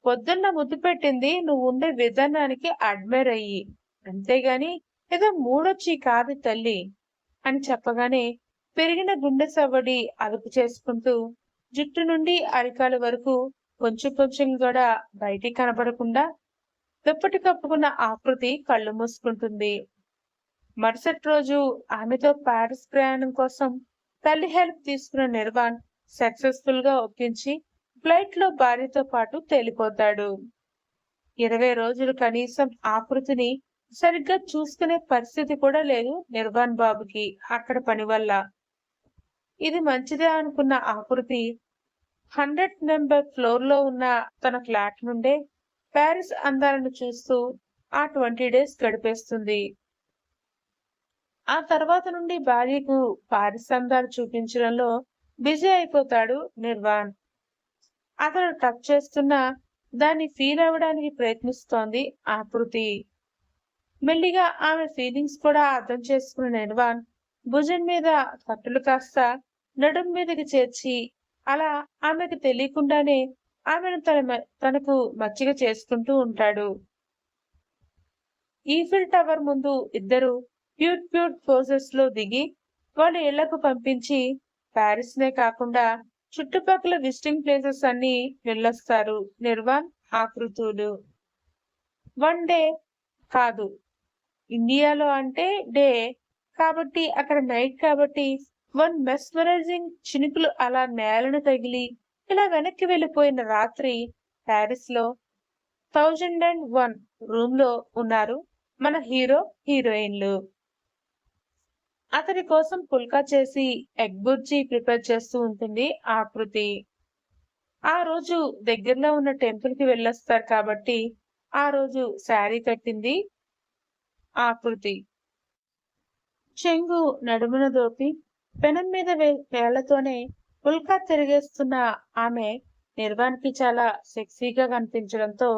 పొద్దున్న ముద్దు పెట్టింది నువ్వుండే విధానానికి అడ్మైర్ అయ్యి. అంతేగాని ఏదో మూడొచ్చి కాదు తల్లి అని చెప్పగానే పెరిగిన గుండె సవ్వడి అదుపు చేసుకుంటూ జుట్టు నుండి అరికాలు వరకు కొంచెం కొంచెం కూడా బయటికి కనబడకుండా దుప్పటి కప్పుకున్న ఆకృతి కళ్ళు మూసుకుంటుంది. మరుసటి రోజు ఆమెతో పారిస్ ప్రయాణం కోసం తల్లి హెల్ప్ తీసుకున్న నిర్వాణ్ సక్సెస్ఫుల్ గా ఒప్పించి ఫ్లైట్ లో భార్యతో పాటు తేలిపోతాడు. 20 రోజులు కనీసం ఆకృతిని సరిగ్గా చూసుకునే పరిస్థితి కూడా లేదు నిర్వాణ్ బాబుకి అక్కడ పని వల్ల. ఇది మంచిదే అనుకున్న ఆకృతి 100 నెంబర్ ఫ్లోర్ లో ఉన్న తన ఫ్లాట్ నుండే ప్యారిస్ అందాలను చూస్తూ ఆ 20 డేస్ గడిపేస్తుంది. ఆ తర్వాత నుండి భార్యకు పారిస్ అందాలు చూపించడంలో బిజీ అయిపోతాడు నిర్వాణ్. అతను టచ్ చేస్తున్న దాన్ని ఫీల్ అవ్వడానికి ప్రయత్నిస్తోంది ఆకృతి. మెల్లిగా ఆమె ఫీలింగ్స్ కూడా అర్థం చేసుకున్న నిర్వాణ్ భుజం మీద కట్టులు కాస్త నడుం మీదకి చేర్చి అలా ఆమెకు తెలియకుండానే ఆమెను తనకు మచ్చిక చేసుకుంటూ ఉంటాడు. ఈఫిల్ టవర్ ముందు ఇద్దరు క్యూట్ క్యూట్ పోజెస్ లో దిగి వాళ్ళ ఇళ్లకు పంపించి ప్యారిస్ నే కాకుండా చుట్టుపక్కల విజిటింగ్ ప్లేసెస్ అన్ని వెళ్ళొస్తారు నిర్వాణ్ ఆకృతులు. వన్ డే కాదు, ఇండియాలో అంటే డే కాబట్టి అక్కడ నైట్ కాబట్టి వన్ మెస్మరైజింగ్ చినుకులు అలా నేలను తగిలి ఇలా వెనక్కి వెళ్ళిపోయిన రాత్రి ప్యారిస్ లో 1001 రూమ్ లో ఉన్నారు మన హీరో హీరోయిన్లు. అతని కోసం పుల్కా చేసి ఎగ్ బుర్జీ ప్రిపేర్ చేస్తూ ఉంటుంది ఆకృతి. ఆ రోజు దగ్గరలో ఉన్న టెంపుల్ కి వెళ్ళొస్తారు కాబట్టి ఆ రోజు శారీ కట్టింది ఆకృతి. చెంగు నడుమున దోపి పెనం మీద వేళ్లతోనే పుల్కా తిరిగేస్తున్న ఆమె నిర్వాణ్కి చాలా సెక్సీగా కనిపించడంతో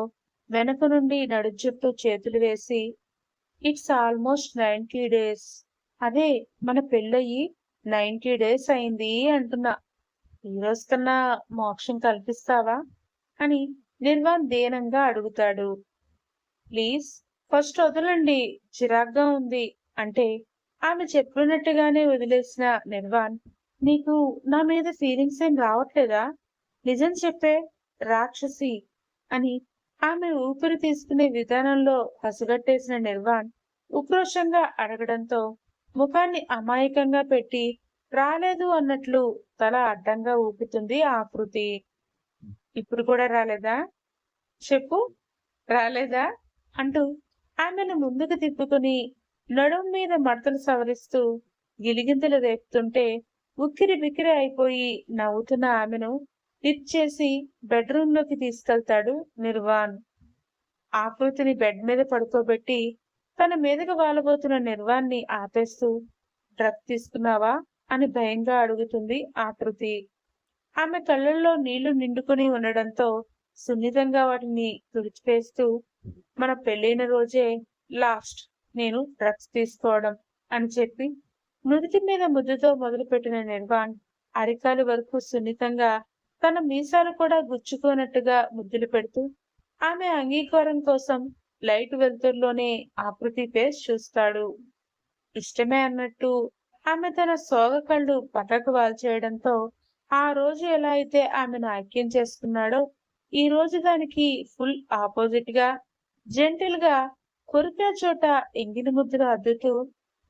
వెనక నుండి నడు చుట్టూ చేతులు వేసి ఇట్స్ ఆల్మోస్ట్ 90 డేస్, అదే మన పెళ్ళయి 90 డేస్ అయింది అంటున్నా, ఈ రోజు కన్నా మోక్షం కల్పిస్తావా అని నిర్వాణ్ దీనంగా అడుగుతాడు. ప్లీజ్ ఫస్ట్ వదలండి, చిరాగ్గా ఉంది అంటే ఆమె చెప్పినట్టుగానే వదిలేసిన నిర్వాణ్, నీకు నా మీద ఫీలింగ్స్ ఏం రావట్లేదా, నిజం చెప్పే రాక్షసి అని ఆమె ఊపిరి తీసుకునే విధానంలో పసిగట్టేసిన నిర్వాణ్ ఉక్రోషంగా అడగడంతో ముఖాన్ని అమాయకంగా పెట్టి రాలేదు అన్నట్లు తల అడ్డంగా ఊపుతుంది ఆకృతి. ఇప్పుడు కూడా రాలేదా, చెప్పు రాలేదా అంటూ ఆమెను ముందుకు తిప్పుకుని నడుం మీద మడతలు సవరిస్తూ గిలిగింతలు రేపుతుంటే ఉక్కిరి బిక్కిరి అయిపోయి నవ్వుతున్న ఆమెను లిఫ్ట్ చేసి బెడ్రూమ్ లోకి తీసుకెళ్తాడు నిర్వాణ్. ఆకృతిని బెడ్ మీద పడుకోబెట్టి తన మీదకు వాలబోతున్న నిర్వాణ్ణి ఆపేస్తూ డ్రగ్ తీసుకున్నావా అని భయంగా అడుగుతుంది ఆకృతి. ఆమె కళ్ళల్లో నీళ్లు నిండుకుని ఉండడంతో సున్నితంగా వాటిని తుడిచివేస్తూ మన పెళ్ళైన రోజే లాస్ట్ నేను డ్రగ్స్ తీసుకోవడం అని చెప్పి నుదిటి మీద ముద్దుతో మొదలుపెట్టిన నిర్వాణ్ అరికాలు వరకు సున్నితంగా తన మీసాలు కూడా గుచ్చుకోనట్టుగా ముద్దులు పెడుతూ ఆమె అంగీకారం కోసం లైట్ వెలుతురులోనే ఆకృతి ఫేస్ చూస్తాడు. ఇష్టమే అన్నట్టు ఆమె తన సోగ కళ్ళు పటకు వాల్చేయడంతో ఆ రోజు ఎలా అయితే ఆమెను ఐక్యం చేసుకున్నాడో ఈ రోజు దానికి ఫుల్ ఆపోజిట్ గా జెంటిల్ గా కొరికిన చోట ఎంగిలి ముద్దులు అద్దుతూ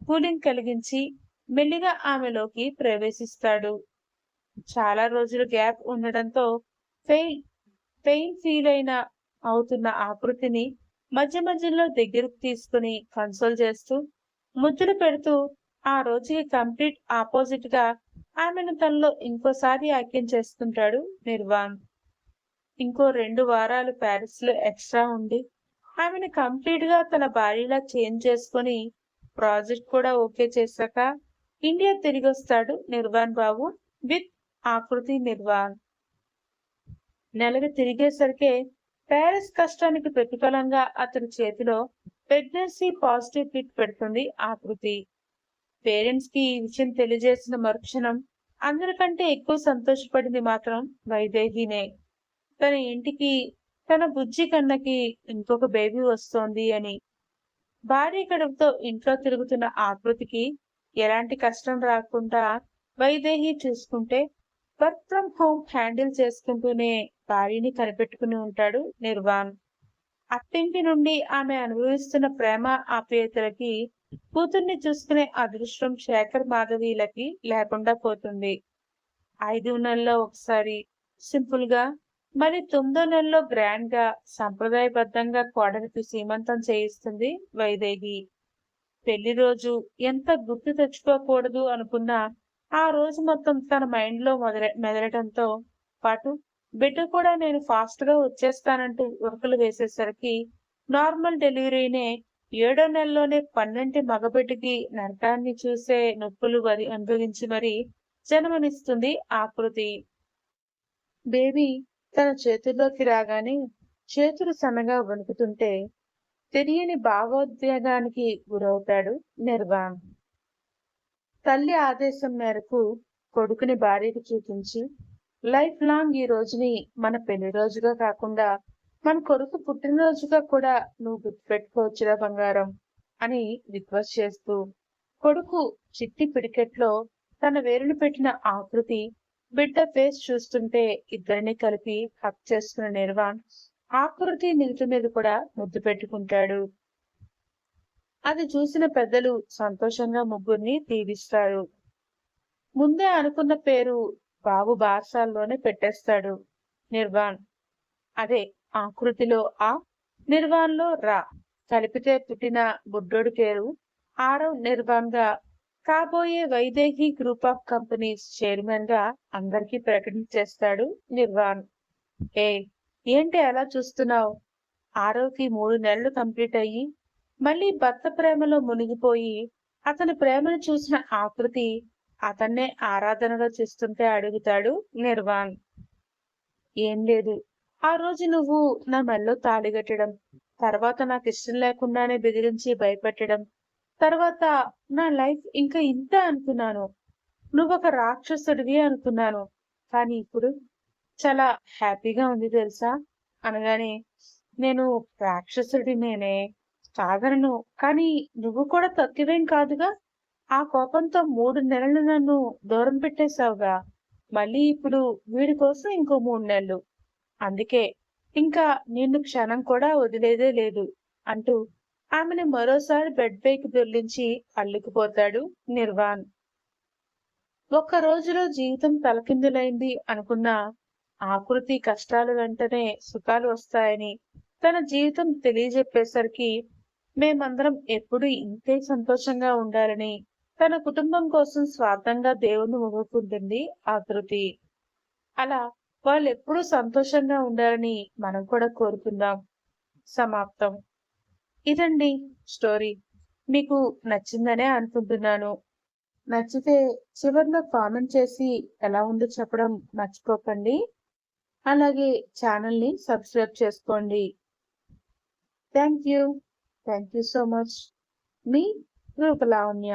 కూలింగ్ కలిగించి మెల్లిగా ఆమెలోకి ప్రవేశిస్తాడు. చాలా రోజులు గ్యాప్ ఉండడంతో పెయిన్ ఫీల్ అవుతున్న ఆకృతిని మధ్య మధ్యలో దగ్గరకు తీసుకుని కన్సోల్ చేస్తూ ముద్దులు పెడుతూ ఆ రోజుకి కంప్లీట్ ఆపోజిట్ గా ఆమెను తనలో ఇంకోసారి ఐక్యం చేసుకుంటాడు నిర్వాణ్. ఇంకో 2 వారాలు ప్యారిస్ లో ఎక్స్ట్రా ఉండి ఆమెను కంప్లీట్ గా తన భార్యలా చేంజ్ చేసుకుని ప్రాజెక్ట్ కూడా ఓకే చేశాక ఇండియా తిరిగి వస్తాడు నిర్వాణ్ బాబు విత్ ఆకృతి నిర్వాణ్. నెలలు తిరిగేసరికే పేరెంట్స్ కష్టానికి ప్రతిఫలంగా అతని చేతిలో ప్రెగ్నెన్సీ పాజిటివ్ కిట్ పెడుతుంది ఆకృతి. పేరెంట్స్ కి ఈ విషయం తెలియజేసిన మరుక్షణం అందరికంటే ఎక్కువ సంతోషపడింది మాత్రం వైదేహినే. తన ఇంటికి, తన బుజ్జి కన్నకి ఇంకొక బేబీ వస్తోంది అని. భార్య కడుపుతో ఇంట్లో తిరుగుతున్న ఆకృతికి ఎలాంటి కష్టం రాకుండా వైదేహి చూసుకుంటే, వర్క్ ఫ్రం హోమ్ హ్యాండిల్ చేసుకుంటూనే భార్యని కనిపెట్టుకుని ఉంటాడు నిర్వాణ్. అత్తింటి నుండి ఆమె అనుభవిస్తున్న ప్రేమ ఆప్యాయతలకి కూతుర్ని చూసుకునే అదృష్టం శేఖర్ మాధవీలకి లేకుండా పోతుంది. 5 నెలల్లో ఒకసారి సింపుల్ గా, మరి 9వ నెలలో గ్రాండ్ గా సంప్రదాయబద్ధంగా కోడలికి సీమంతం చేయిస్తుంది వైదేహి. పెళ్లి రోజు ఎంత గుర్తు తెచ్చుకోకూడదు అనుకున్నా ఆ రోజు మొత్తం తన మైండ్ లో మెదలటంతో పాటు బిడ్డ కూడా నేను ఫాస్ట్ గా వచ్చేస్తానంటూ ఉరకలు వేసేసరికి నార్మల్ డెలివరీనే 7వ నెలలోనే 12 మగబిడ్డకి నరకాన్ని చూసే నొప్పులు అనుభవించి మరి జన్మనిస్తుంది ఆకృతి. బేబీ తన చేతుల్లోకి రాగానే చేతులు సన్నగా వణుకుతుంటే తెలియని భావోద్వేగానికి గురవుతాడు నిర్వాణ్. తల్లి ఆదేశం మేరకు కొడుకుని భార్యకు చూపించి, లైఫ్ లాంగ్ ఈ రోజుని మన పెళ్లి రోజుగా కాకుండా మన కొడుకు పుట్టినరోజుగా కూడా నువ్వు గుర్తుపెట్టుకోవచ్చురా బంగారం అని రిక్వెస్ట్ చేస్తూ, కొడుకు చిట్టి పిడికెట్లో తన వేలును పెట్టిన ఆకృతి బిడ్డ ఫేస్ చూస్తుంటే ఇద్దరిని కలిపి హక్ చేసుకున్న నిర్వాణ్ ఆకృతి నిలుటు మీద కూడా ముద్దు పెట్టుకుంటాడు. అది చూసిన పెద్దలు సంతోషంగా ముగ్గురిని దీవిస్తారు. ముందే అనుకున్న పేరు బాబు బార్సాల్లోనే పెట్టేస్తాడు నిర్వాణ్. అదే ఆకృతిలో ఆ, నిర్వాణ్లో రా కలిపితే పుట్టిన బుడ్డోడి పేరు ఆరవ్ నిర్వాణ్ గా కాబోయే Vaidehi group of companies chairman గా అందరికీ ప్రకటించేస్తాడు నిర్వాణ్. ఏంటి అలా చూస్తున్నావు? ఆరవ్కి 3 నెలలు కంప్లీట్ అయ్యి మళ్ళీ భర్త ప్రేమలో మునిగిపోయి అతని ప్రేమను చూసిన ఆకృతి అతన్నే ఆరాధనగా చూస్తుంటే అడుగుతాడు నిర్వాణ్. ఏం లేదు, ఆ రోజు నువ్వు నా మెల్లో తాళిగట్టడం, తర్వాత నాకు ఇష్టం లేకుండానే బెదిరించి భయపెట్టడం, తర్వాత నా లైఫ్ ఇంకా ఇంత అనుకున్నాను. నువ్వొక రాక్షసుడివి అనుకున్నాను. కానీ ఇప్పుడు చాలా హ్యాపీగా ఉంది తెలుసా అనగానే, నేను రాక్షసుడి నేనే కాదనను, కానీ నువ్వు కూడా తక్కువేం కాదుగా. ఆ కోపంతో 3 నెలలు నన్ను దూరం పెట్టేశావుగా. మళ్ళీ ఇప్పుడు వీడి కోసం ఇంకో 3 నెలలు. అందుకే ఇంకా నిన్ను క్షణం కూడా వదిలేదే లేదు అంటూ ఆమెను మరోసారి బెడ్ పైకి దొర్లించి అల్లుకుపోతాడు నిర్వాణ్. ఒక్క రోజులో జీవితం తలకిందులైంది అనుకున్న ఆకృతి కష్టాలు వెంటనే సుఖాలు వస్తాయని తన జీవితం తెలియజెప్పేసరికి మేమందరం ఎప్పుడు ఇంతే సంతోషంగా ఉండాలని తన కుటుంబం కోసం స్వార్థంగా దేవుణ్ణి మొక్కుకుంటుంది ఆకృతి. అలా వాళ్ళు ఎప్పుడూ సంతోషంగా ఉండాలని మనం కూడా కోరుకుందాం. సమాప్తం. ఇదండి స్టోరీ. మీకు నచ్చిందనే అనుకుంటున్నాను. నచ్చితే చివర్లో కామెంట్ చేసి ఎలా ఉందో చెప్పడం మర్చిపోకండి. అలాగే ఛానల్ని సబ్స్క్రైబ్ చేసుకోండి. Thank you so much. మీ రూపలావణ్య.